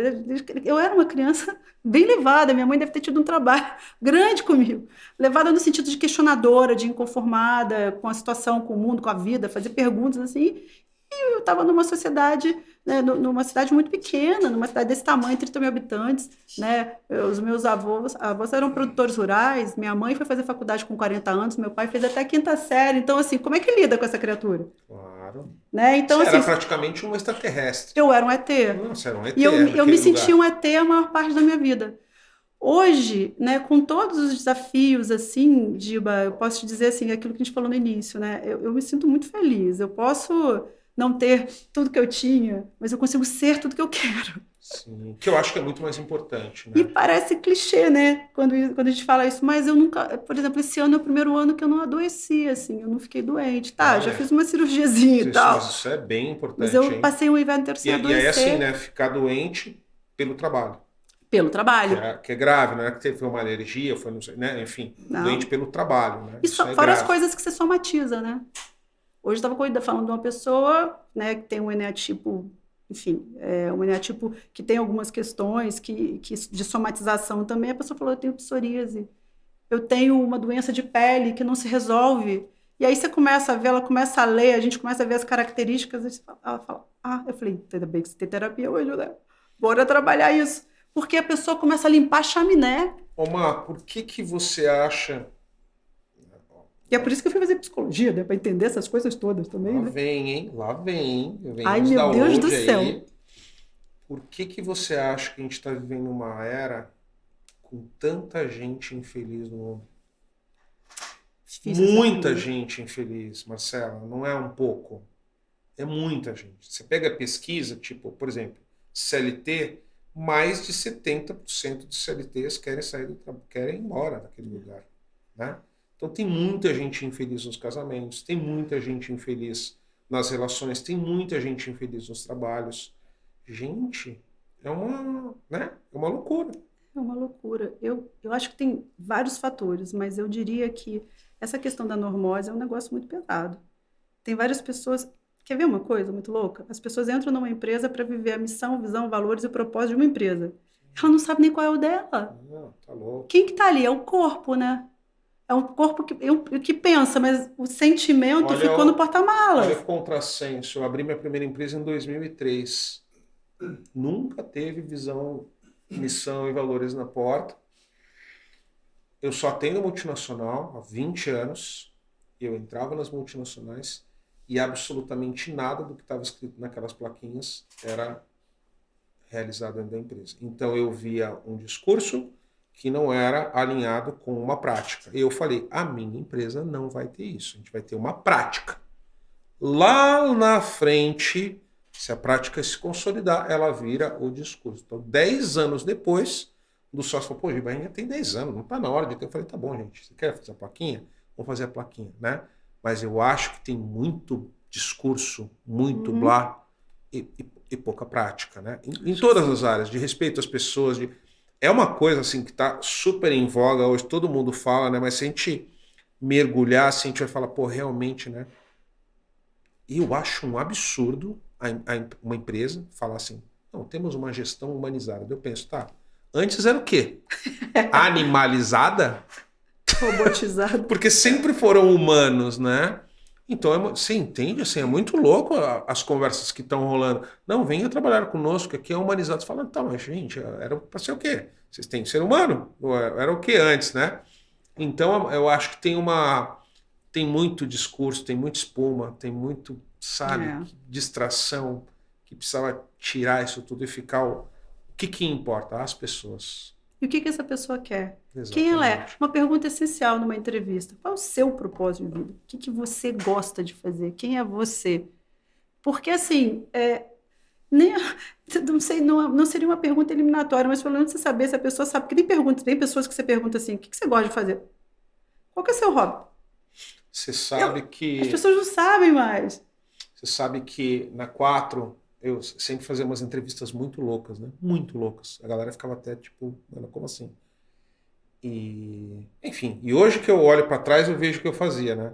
Eu era uma criança bem levada. Minha mãe deve ter tido um trabalho grande comigo. Levada no sentido de questionadora, de inconformada com a situação, com o mundo, com a vida, fazer perguntas assim. Eu estava numa sociedade, né, numa cidade muito pequena, numa cidade desse tamanho, 30 mil habitantes, né? Os meus avós eram produtores rurais, minha mãe foi fazer faculdade com 40 anos, meu pai fez até a quinta série. Então, assim, como é que lida com essa criatura? Claro. Né? Então, Você assim, era praticamente um extraterrestre. eu era um ET. Nossa, era um ET E eu me senti lugar. um ET a maior parte da minha vida. Hoje, né, com todos os desafios, assim, Giba, eu posso te dizer assim, aquilo que a gente falou no início, né? Eu me sinto muito feliz. Eu posso não ter tudo que eu tinha, mas eu consigo ser tudo que eu quero. Sim, que eu acho que é muito mais importante, E né? parece clichê, né? Quando a gente fala isso, mas eu nunca, por exemplo, esse ano é o primeiro ano que eu não adoeci, assim, eu não fiquei doente. Tá, já fiz uma cirurgiazinha e tal. Mas isso é bem Mas importante, eu hein? passei um inverno inteiro sem E aí, assim, adoecer né? Ficar doente pelo trabalho. pelo trabalho. Que é grave, não é que teve uma alergia, foi, não sei, né? Enfim, doente Não. pelo trabalho, né? E Isso é fora as grave. coisas que você somatiza, né? Hoje eu estava falando de uma pessoa, né, que tem um eneatipo, enfim, um eneatipo que tem algumas questões que de somatização também. A pessoa falou: eu tenho psoríase, eu tenho uma doença de pele que não se resolve. E aí você começa a ver, ela começa a ler, a gente começa a ver as características, ela fala: ah, eu falei, ainda bem que você tem terapia hoje, né? Bora trabalhar isso. Porque a pessoa começa a limpar a chaminé. Ô, Mar, por que você acha... E é por isso que eu fui fazer psicologia, né? Para entender essas coisas todas também, Lá né? vem, hein? Lá vem. Ai, Os meu Deus do download céu. aí. Por que você acha que a gente está vivendo uma era com tanta gente infeliz no mundo? Difícil essa Muita pergunta. gente infeliz, Marcela. Não é um pouco. É muita gente. Você pega a pesquisa, tipo, por exemplo, CLT, mais de 70% dos CLTs querem sair do trabalho, querem ir embora daquele lugar, né? Então tem muita gente infeliz nos casamentos, tem muita gente infeliz nas relações, tem muita gente infeliz nos trabalhos. Gente, né? É uma loucura. É uma loucura. Eu acho que tem vários fatores, mas eu diria que essa questão da normose é um negócio muito pesado. Tem várias pessoas. Quer ver uma coisa muito louca? As pessoas entram numa empresa para viver a missão, visão, valores e propósito de uma empresa. Ela não sabe nem qual é o dela. Não, tá louco. Quem que tá ali? É o corpo, né? É um corpo que pensa, mas o sentimento ficou no Olha porta-malas. o contrassenso. Eu abri minha primeira empresa em 2003. Nunca teve visão, missão e valores na porta. Eu só atendo multinacional há 20 anos. Eu entrava nas multinacionais e absolutamente nada do que estava escrito naquelas plaquinhas era realizado dentro da empresa. Então eu via um discurso que não era alinhado com uma prática. Eu falei, a minha empresa não vai ter isso. A gente vai ter uma prática. Lá na frente, se a prática se consolidar, ela vira o discurso. Então, 10 anos depois, do sócio falou, pô, Giba, a gente já tem 10 anos, não está na hora de ter. Eu falei, tá bom, gente, você quer fazer a plaquinha? Vamos fazer a plaquinha, né? Mas eu acho que tem muito discurso, muito blá e pouca prática, né? Em todas as áreas, de respeito às pessoas. É uma coisa assim que está super em voga hoje, todo mundo fala, né? Mas se a gente mergulhar, assim, a gente vai falar, pô, realmente, né? E eu acho um absurdo uma empresa falar assim, não, temos uma gestão humanizada. Eu penso, tá, antes era o quê? Animalizada? Robotizado. Porque sempre foram humanos, né? Então, você entende, assim, é muito louco as conversas que estão rolando. Não, venha trabalhar conosco, aqui é humanizado. Você fala, tá, mas gente, era para ser o quê? Vocês têm ser humano? Era o que antes, né? Então, eu acho que tem muito discurso, tem muita espuma, tem muito, sabe, distração, que precisava tirar isso tudo e ficar o que importa? As pessoas. E o que essa pessoa quer? Exatamente. Quem ela é? Uma pergunta essencial numa entrevista. Qual é o seu propósito de vida? O que você gosta de fazer? Quem é você? Porque, assim, Nem, não sei, não seria uma pergunta eliminatória, mas pelo menos você saber se a pessoa sabe. Porque tem pessoas que você pergunta assim, o que você gosta de fazer? Qual que é o seu hobby? Você sabe As que pessoas não sabem mais. Você sabe que na 4 eu sempre fazia umas entrevistas muito loucas, né? Muito loucas. A galera ficava até tipo, mano, como assim? Enfim, e hoje que eu olho para trás eu vejo o que eu fazia, né?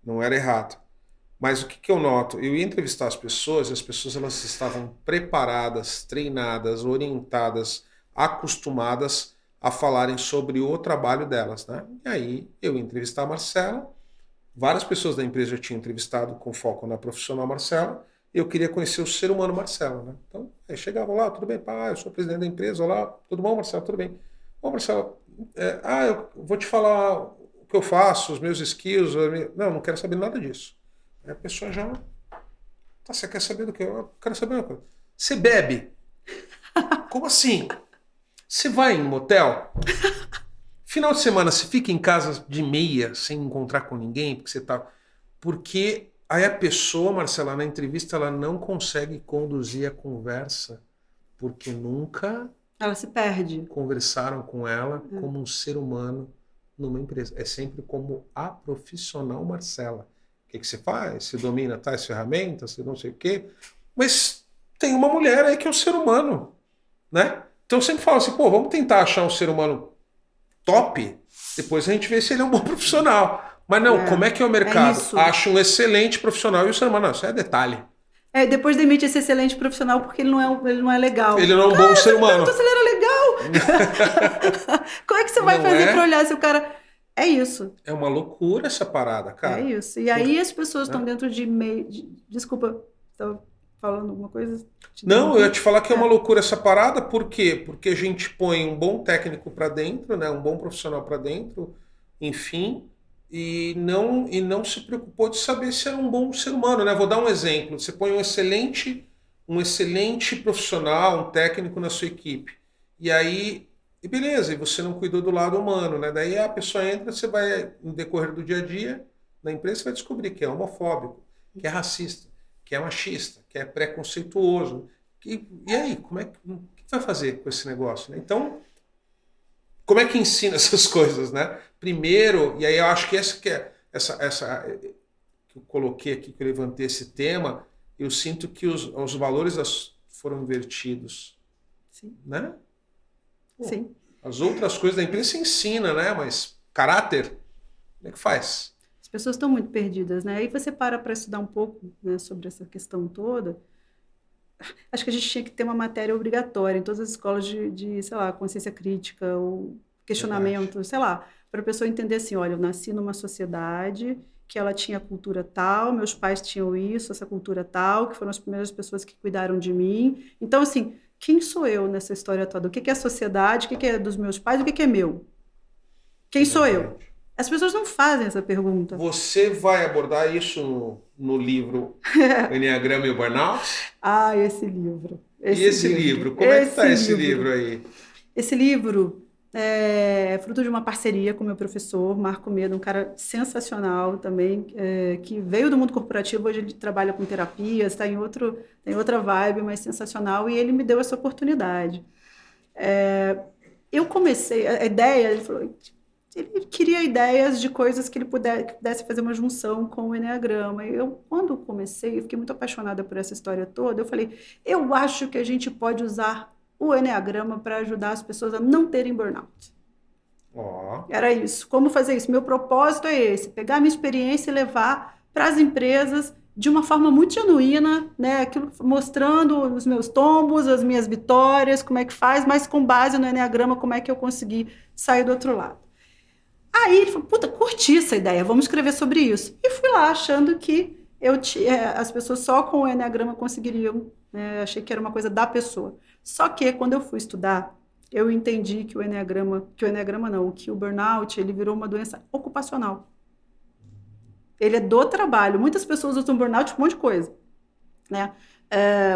Não era errado. Mas o que que eu noto? Eu ia entrevistar as pessoas e as pessoas elas estavam preparadas, treinadas, orientadas, acostumadas a falarem sobre o trabalho delas, né? E aí eu ia entrevistar a Marcela. Várias pessoas da empresa eu tinha entrevistado com foco na profissional Marcela. E eu queria conhecer o ser humano Marcela, né? Então, aí chegavam lá, tudo bem, pá, eu sou presidente da empresa, olá, tudo bom, Marcela, tudo bem. Bom, Marcela, eu vou te falar o que eu faço, os meus skills. Não, não quero saber nada disso. Aí a pessoa já, tá, você quer saber do quê? Eu quero saber uma coisa. Você bebe? Como assim? Você vai em motel? Final de semana, você fica em casa de meia, sem encontrar com ninguém, porque você tá. Porque aí a pessoa, Marcela, na entrevista, ela não consegue conduzir a conversa, porque nunca Ela se perde. conversaram com ela como um ser humano numa empresa. É sempre como a profissional Marcela. O que você faz? Você domina tais ferramentas, você não sei o quê. Mas tem uma mulher aí que é um ser humano, né? Então eu sempre falo assim, pô, vamos tentar achar um ser humano top, depois a gente vê se ele é um bom profissional. Mas não, como é que é o mercado? Isso. Acha um excelente profissional e o ser humano, não, isso é detalhe. Depois demite esse excelente profissional porque ele não é legal. Ele não é um bom ser humano. Perguntou se ele era legal. Como é que você vai fazer para olhar se o cara... É isso. É uma loucura essa parada, cara. É isso. E aí as pessoas estão dentro de meio... Desculpa, estava falando alguma coisa? Não, eu ia te falar que é uma loucura essa parada, por quê? Porque a gente põe um bom técnico para dentro, né? Um bom profissional para dentro, enfim, e não se preocupou de saber se era um bom ser humano, né? Vou dar um exemplo. Você põe um excelente profissional, um técnico na sua equipe. E aí, e beleza, e você não cuidou do lado humano, né? Daí a pessoa entra, você vai, no decorrer do dia a dia, na empresa, você vai descobrir que é homofóbico, que é racista, que é machista, que é preconceituoso. E aí, o que vai fazer com esse negócio, né? Então, como é que ensina essas coisas, né? Primeiro, e aí eu acho que essa que eu coloquei aqui, que eu levantei esse tema, eu sinto que os valores foram invertidos. Sim. Né? Pô, sim. As outras coisas da empresa se ensina, né? Mas caráter, como é que faz? As pessoas estão muito perdidas, né? Aí você para estudar um pouco, né, sobre essa questão toda. Acho que a gente tinha que ter uma matéria obrigatória em todas as escolas sei lá, consciência crítica, ou questionamento, verdade, sei lá, para a pessoa entender assim, olha, eu nasci numa sociedade que ela tinha cultura tal, meus pais tinham isso, essa cultura tal, que foram as primeiras pessoas que cuidaram de mim. Então, assim, quem sou eu nessa história toda? O que é a sociedade? O que é dos meus pais? O que é meu? Quem sou eu? As pessoas não fazem essa pergunta. Você vai abordar isso no livro Enneagrama e o Burnout? Esse livro. E esse livro? Como é que está esse livro aí? Esse livro é fruto de uma parceria com o meu professor, Marco Medo, um cara sensacional também, que veio do mundo corporativo, hoje ele trabalha com terapias, está em outra vibe, mas sensacional, e ele me deu essa oportunidade. Eu comecei, a ideia, ele falou... Ele queria ideias de coisas que ele pudesse fazer uma junção com o Enneagrama. E eu, quando comecei, eu fiquei muito apaixonada por essa história toda. Eu falei, eu acho que a gente pode usar o Enneagrama para ajudar as pessoas a não terem burnout. Era isso. Como fazer isso? Meu propósito é esse, pegar a minha experiência e levar para as empresas de uma forma muito genuína, né? Aquilo, mostrando os meus tombos, as minhas vitórias, como é que faz, mas com base no Enneagrama, como é que eu consegui sair do outro lado. Aí ele falou, puta, curti essa ideia, vamos escrever sobre isso. E fui lá achando que as pessoas só com o Enneagrama conseguiriam, né? Achei que era uma coisa da pessoa. Só que quando eu fui estudar, eu entendi que que o burnout, ele virou uma doença ocupacional. Ele é do trabalho. Muitas pessoas usam burnout para um monte de coisa, né?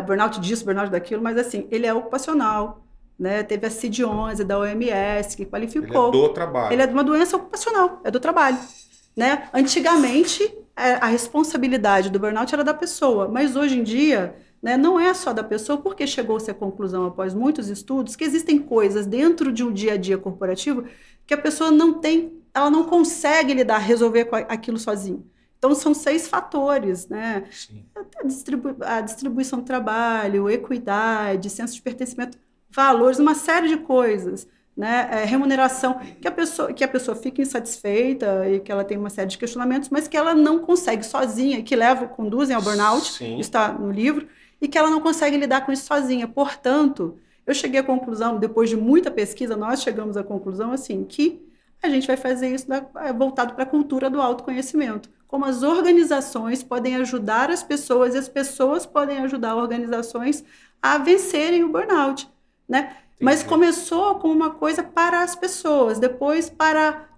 Burnout disso, burnout daquilo, mas assim, ele é ocupacional. Né? Teve a CID-11 da OMS que qualificou. Ele é do trabalho. Ele é de uma doença ocupacional, é do trabalho. Né? Antigamente, a responsabilidade do burnout era da pessoa, mas hoje em dia, né? Não é só da pessoa, porque chegou-se à conclusão, após muitos estudos, que existem coisas dentro de um dia a dia corporativo que a pessoa não tem, ela não consegue resolver com aquilo sozinha. Então, são 6 fatores, né? A distribuição do trabalho, equidade, senso de pertencimento, valores, uma série de coisas, né? Remuneração, que a pessoa fique insatisfeita e que ela tem uma série de questionamentos, mas que ela não consegue sozinha, que conduzem ao burnout, isso está no livro, e que ela não consegue lidar com isso sozinha. Portanto, eu cheguei à conclusão, depois de muita pesquisa, nós chegamos à conclusão, assim, que a gente vai fazer isso voltado para a cultura do autoconhecimento. Como as organizações podem ajudar as pessoas e as pessoas podem ajudar organizações a vencerem o burnout, né? Mas começou como uma coisa para as pessoas, depois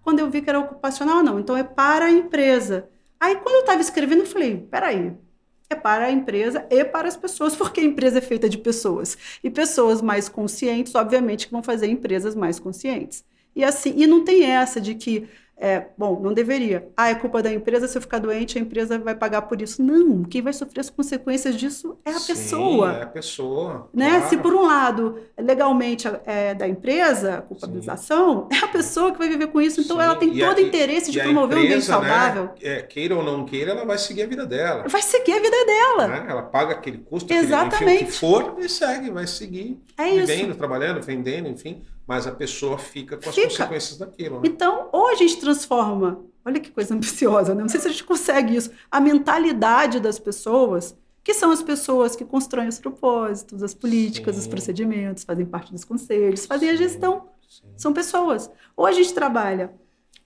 quando eu vi que era ocupacional, não, então é para a empresa. Aí, quando eu estava escrevendo, eu falei, peraí, é para a empresa e para as pessoas, porque a empresa é feita de pessoas. E pessoas mais conscientes, obviamente, que vão fazer empresas mais conscientes. E assim, e não tem essa de que, não deveria. É culpa da empresa, se eu ficar doente, a empresa vai pagar por isso. Não, quem vai sofrer as consequências disso é a pessoa. É a pessoa. Né? Claro. Se por um lado, legalmente é da empresa, a culpabilização, é a pessoa que vai viver com isso. Então ela tem todo o interesse de promover um ambiente saudável. Né, queira ou não queira, ela vai seguir a vida dela. Vai seguir a vida dela. Né? Ela paga aquele custo, exatamente, enfim, o que for, e segue, vai seguir vivendo, trabalhando, vendendo, enfim. Mas a pessoa fica com as consequências daquilo. Né? Então, ou a gente transforma, olha que coisa ambiciosa, né? Não sei se a gente consegue isso, a mentalidade das pessoas, que são as pessoas que constroem os propósitos, as políticas, os procedimentos, fazem parte dos conselhos, fazem a gestão. São pessoas. Ou a gente trabalha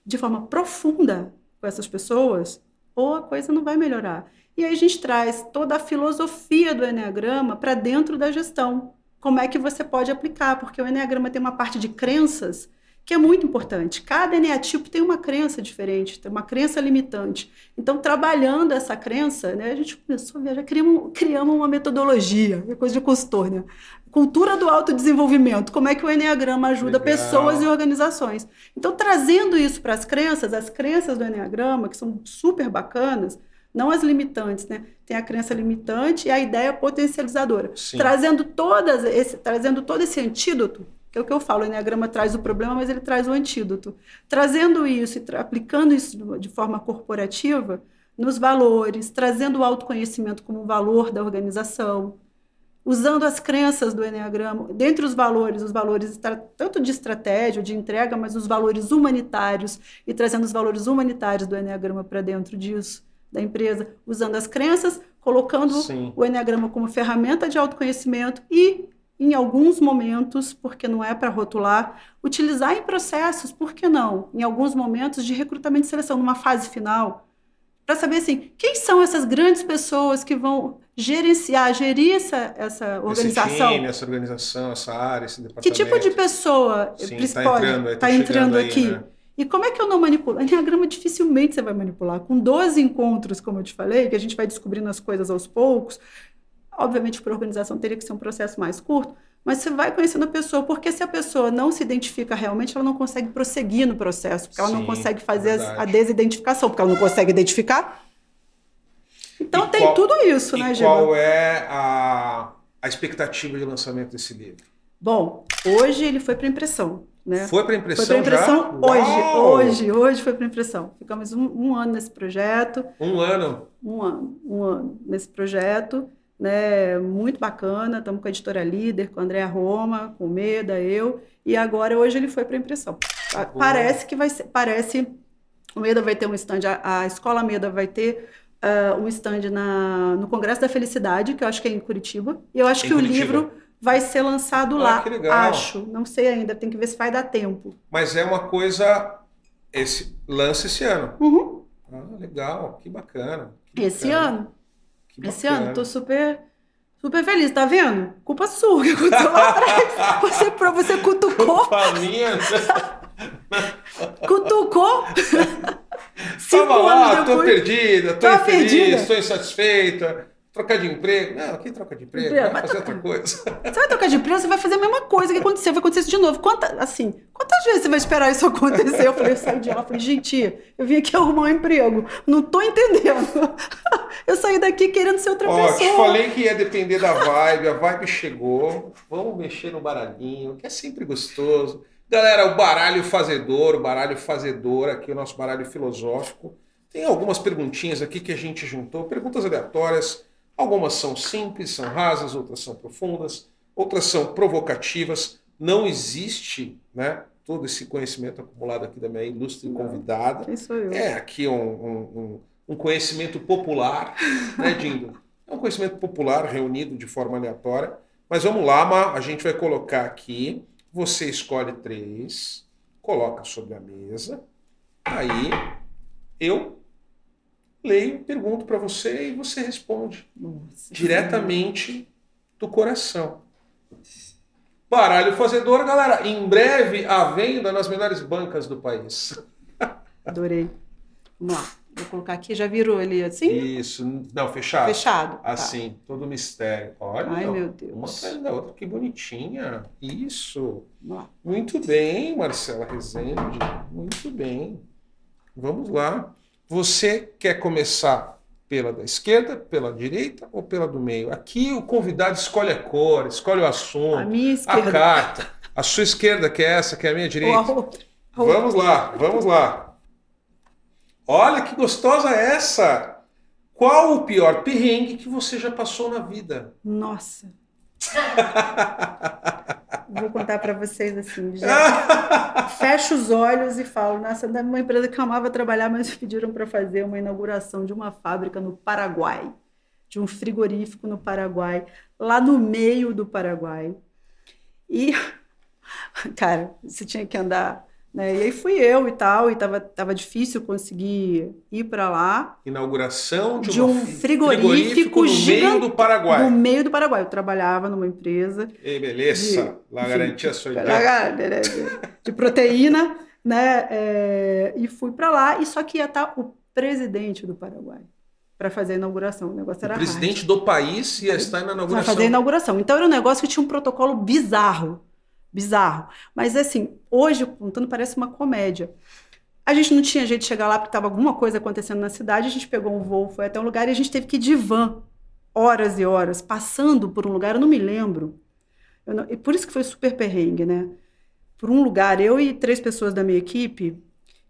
de forma profunda com essas pessoas, ou a coisa não vai melhorar. E aí a gente traz toda a filosofia do Eneagrama para dentro da gestão. Como é que você pode aplicar? Porque o Eneagrama tem uma parte de crenças que é muito importante. Cada eneatipo tem uma crença diferente, tem uma crença limitante. Então, trabalhando essa crença, né, a gente começou a viajar, criamos uma metodologia, coisa de consultor, né? Cultura do autodesenvolvimento, como é que o Eneagrama ajuda pessoas e organizações. Então, trazendo isso para as crenças do Eneagrama, que são super bacanas, não as limitantes, né? Tem a crença limitante e a ideia potencializadora. Trazendo todo esse antídoto, que é o que eu falo, o Eneagrama traz o problema, mas ele traz o antídoto. Trazendo isso e aplicando isso de forma corporativa, nos valores, trazendo o autoconhecimento como valor da organização, usando as crenças do Eneagrama, dentre os valores tanto de estratégia, de entrega, mas os valores humanitários, e trazendo os valores humanitários do Eneagrama para dentro disso, da empresa, usando as crenças, colocando o Eneagrama como ferramenta de autoconhecimento e, em alguns momentos, porque não é para rotular, utilizar em processos, por que não? Em alguns momentos de recrutamento e seleção, numa fase final, para saber assim, quem são essas grandes pessoas que vão gerir essa organização. Esse time, essa organização, essa área, esse departamento. Que tipo de pessoa está entrando aqui? Né? E como é que eu não manipulo? Eneagrama dificilmente você vai manipular. Com 12 encontros, como eu te falei, que a gente vai descobrindo as coisas aos poucos, obviamente para a organização teria que ser um processo mais curto, mas você vai conhecendo a pessoa, porque se a pessoa não se identifica realmente, ela não consegue prosseguir no processo, porque ela não consegue fazer a desidentificação, porque ela não consegue identificar. Então tem tudo isso, né, Giba? Qual é a expectativa de lançamento desse livro? Bom, hoje ele foi para impressão. Né? Foi para impressão já? Foi para impressão hoje foi para impressão. Ficamos um ano nesse projeto. Um ano? Um ano nesse projeto, né? Muito bacana, estamos com a editora Líder, com a Andréa Roma, com o Meda, eu, e agora hoje ele foi para impressão. Parece que vai ser, o Meda vai ter um stand, a Escola Meda vai ter um stand no Congresso da Felicidade, que eu acho que é em Curitiba, e eu acho que o livro vai ser lançado lá, que legal. Acho. Não sei ainda, tem que ver se vai dar tempo. Mas é uma coisa... lança esse ano. Uhum. Legal, que bacana. Esse ano, tô super feliz, tá vendo? Culpa sua, que aconteceu lá atrás. Você cutucou. Culpa minha. Cutucou. 5 anos depois. Tô perdida, tô infeliz, tô insatisfeita. Trocar de emprego? Não, aqui troca de emprego, vai fazer outra coisa. Você vai trocar de emprego, você vai fazer a mesma coisa que aconteceu, vai acontecer isso de novo. Quantas vezes você vai esperar isso acontecer? Eu saí de lá, falei, gente, eu vim aqui arrumar um emprego, não tô entendendo. Eu saí daqui querendo ser outra Ó, pessoa. te falei que ia depender da vibe, a vibe chegou. Vamos mexer no baralhinho, que é sempre gostoso. Galera, o baralho fazedor, aqui o nosso baralho filosófico. Tem algumas perguntinhas aqui que a gente juntou, perguntas aleatórias. Algumas são simples, são rasas, outras são profundas, outras são provocativas. Não existe, né, todo esse conhecimento acumulado aqui da minha ilustre convidada. Quem sou eu? É aqui um conhecimento popular, né, Dindo? É um conhecimento popular reunido de forma aleatória. Mas vamos lá, Ma, a gente vai colocar aqui. Você escolhe 3, coloca sobre a mesa. Aí eu leio, pergunto para você e você responde. Nossa, Diretamente do coração. Baralho fazedor, galera, em breve à venda nas melhores bancas do país. adorei. Vamos lá. Vou colocar aqui, já virou ele assim? Isso, não, fechado. Fechado. Assim, todo mistério. Olha, Ai, meu Deus. uma atrás da outra, que bonitinha. Isso. Vamos lá. Muito bem, Marcela Rezende. Muito bem. Vamos lá. Você quer começar pela da esquerda, pela direita ou pela do meio? Aqui o convidado escolhe a cor, escolhe o assunto, A minha esquerda. a carta. A sua esquerda, que é essa, que é a minha Ou direita. a outra. Vamos lá, vamos lá. Olha que gostosa essa! Qual o pior perrengue que você já passou na vida? Nossa. Vou contar para vocês assim, já fecho os olhos e falo, nossa, é uma empresa que eu amava trabalhar, mas pediram para fazer uma inauguração de uma fábrica no Paraguai, de um frigorífico no Paraguai, lá no meio do Paraguai. E, cara, você tinha que andar, né? E aí fui eu e tal, e tava difícil conseguir ir para lá. Inauguração De um frigorífico no meio do Paraguai. No meio do Paraguai. Eu trabalhava numa empresa Ei, beleza. Lá garantia a sua ideia. De proteína, né? E fui para lá, e só que ia estar o presidente do Paraguai para fazer a inauguração. O negócio era o presidente do país ia estar na inauguração. Para fazer a inauguração. Então era um negócio que tinha um protocolo bizarro. Mas assim, hoje, contando, parece uma comédia. A gente não tinha jeito de chegar lá porque estava alguma coisa acontecendo na cidade, a gente pegou um voo, foi até um lugar e a gente teve que ir de van, horas e horas, passando por um lugar, eu não me lembro. E por isso que foi super perrengue, né? Por um lugar, eu e 3 pessoas da minha equipe,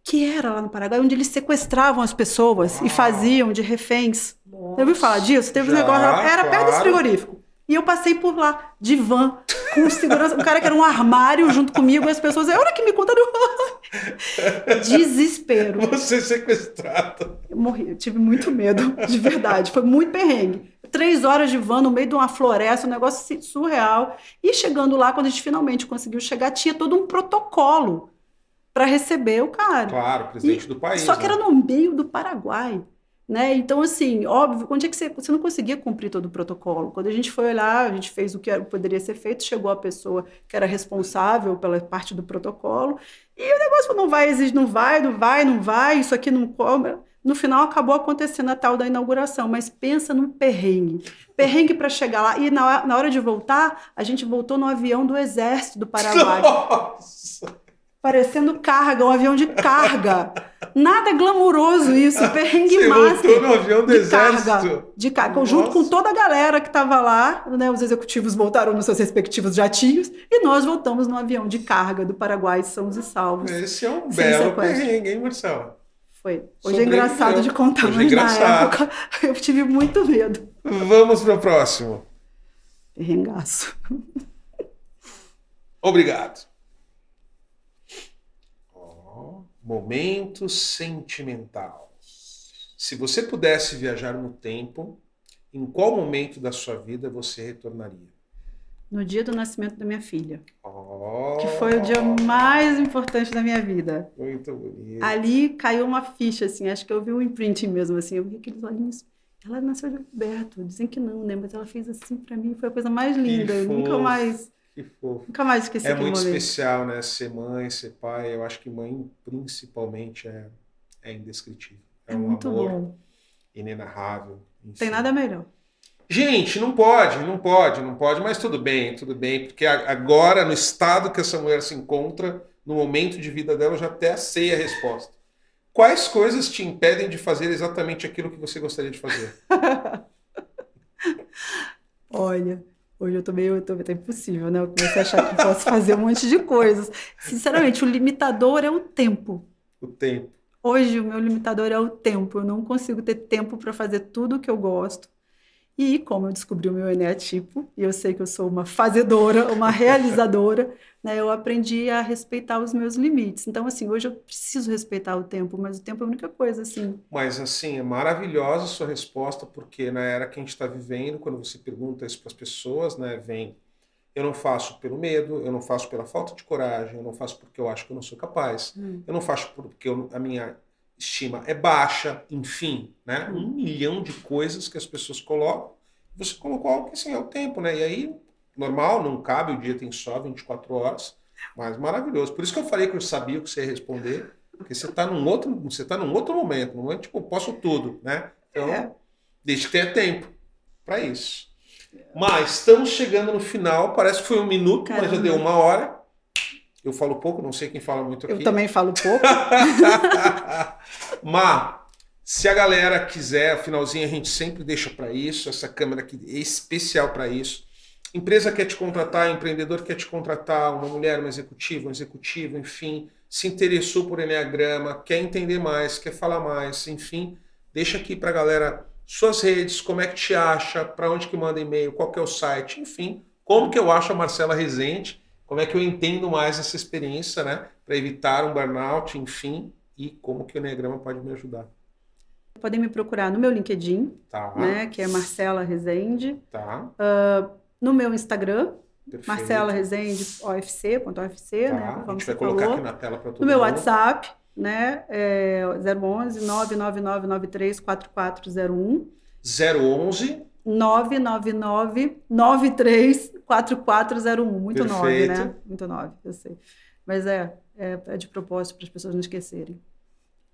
que era lá no Paraguai, onde eles sequestravam as pessoas e faziam de reféns. Você ouviu falar disso? Teve um negócio, era perto desse frigorífico. E eu passei por lá, de van, com segurança, um cara que era um armário junto comigo, e as pessoas, a hora que me contaram, desespero. Você sequestrado. Eu morri, eu tive muito medo, de verdade, foi muito perrengue. 3 horas de van no meio de uma floresta, um negócio surreal. E chegando lá, quando a gente finalmente conseguiu chegar, tinha todo um protocolo para receber o cara. Claro, presidente do país. Só que era no meio do Paraguai. Né? Então, assim, óbvio, onde é que você não conseguia cumprir todo o protocolo? Quando a gente foi olhar, a gente fez o que poderia ser feito, chegou a pessoa que era responsável pela parte do protocolo, e o negócio não vai, exige, não vai, isso aqui não cobra. No final, acabou acontecendo a tal da inauguração, mas pensa num perrengue. Perrengue para chegar lá. E na hora de voltar, a gente voltou no avião do Exército do Paraguai. Nossa! Parecendo carga, um avião de carga. Nada glamuroso isso, perrengue máximo. Você voltou no avião do Exército? De carga, junto com toda a galera que estava lá, né, os executivos voltaram nos seus respectivos jatinhos e nós voltamos no avião de carga do Paraguai, sãos e salvos. Esse é um belo perrengue, hein, Marcela? Foi. Hoje é engraçado de contar, mas na época eu tive muito medo. Vamos para o próximo. Perrengaço. Obrigado. Momento sentimental. Se você pudesse viajar no tempo, em qual momento da sua vida você retornaria? No dia do nascimento da minha filha. Que foi o dia mais importante da minha vida. Muito bonito. Ali caiu uma ficha, assim, acho que eu vi um imprinting mesmo, assim, eu vi aqueles olhinhos. Ela nasceu de aberto, dizem que não, né? Mas ela fez assim pra mim, foi a coisa mais linda. Eu nunca mais... Que fofo. Nunca mais esqueci aquele momento. É muito especial, né? Ser mãe, ser pai. Eu acho que mãe, principalmente, é indescritível. É um muito amor bom. Inenarrável. Enfim. Tem nada melhor. Gente, não pode, mas tudo bem, porque agora, no estado que essa mulher se encontra, no momento de vida dela, eu já até sei a resposta. Quais coisas te impedem de fazer exatamente aquilo que você gostaria de fazer? Olha, hoje eu tá impossível, né? Eu comecei a achar que posso fazer um monte de coisas. Sinceramente, o limitador é o tempo. O tempo. Hoje, o meu limitador é o tempo. Eu não consigo ter tempo para fazer tudo o que eu gosto. E como eu descobri o meu eneatipo, e eu sei que eu sou uma fazedora, uma realizadora, né, eu aprendi a respeitar os meus limites. Então, assim, hoje eu preciso respeitar o tempo, mas o tempo é a única coisa, assim. Mas, assim, é maravilhosa a sua resposta, porque na era que a gente está vivendo, quando você pergunta isso para as pessoas, né, vem, eu não faço pelo medo, eu não faço pela falta de coragem, eu não faço porque eu acho que eu não sou capaz, eu não faço porque a minha estima é baixa, enfim, né? 1 milhão de coisas que as pessoas colocam. Você colocou algo que assim, é o tempo, né? E aí, normal, não cabe, o dia tem só 24 horas, mas maravilhoso. Por isso que eu falei que eu sabia o que você ia responder, porque você está num outro momento, não é tipo, eu posso tudo, né? Então, deixa que tenha tempo para isso. Mas estamos chegando no final, parece que foi 1 minuto, Caramba. mas já deu 1 hora. Eu falo pouco, não sei quem fala muito aqui. Eu também falo pouco. Mas, se a galera quiser, finalzinho a gente sempre deixa para isso, essa câmera aqui é especial para isso. Empresa quer te contratar, empreendedor quer te contratar, uma mulher, um executivo, enfim, se interessou por Enneagrama, quer entender mais, quer falar mais, enfim, deixa aqui para a galera suas redes, como é que te acha, para onde que manda e-mail, qual que é o site, enfim, como que eu acho a Marcela Rezende, como é que eu entendo mais essa experiência, né, para evitar um burnout, enfim, e como que o Enneagrama pode me ajudar. Podem me procurar no meu LinkedIn, Tá. né, que é Marcela Rezende. Tá. No meu Instagram, Perfeito. Marcela Rezende, OFC, tá. né? A gente vai colocar aqui na tela para todo mundo. No meu WhatsApp, né? 011 99993 4401. 011 999 93 4401. Muito Perfeito. 9, né? Muito 9, eu sei. Mas é de propósito para as pessoas não esquecerem.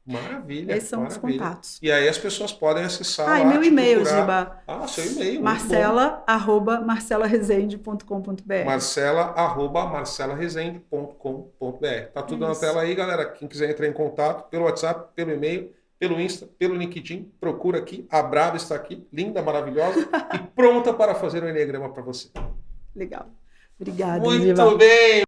Maravilha. Esses são os contatos. E aí as pessoas podem acessar lá. E meu e-mail, procurar. Giba. Seu e-mail. Marcela@marcelarezende.com.br. Marcela@marcelarezende.com.br. Tá tudo na tela aí, galera. Quem quiser entrar em contato pelo WhatsApp, pelo e-mail, pelo Insta, pelo LinkedIn, procura aqui. A Brava está aqui, linda, maravilhosa e pronta para fazer o Enneagrama para você. Legal. Obrigada, Muito Giba. bem.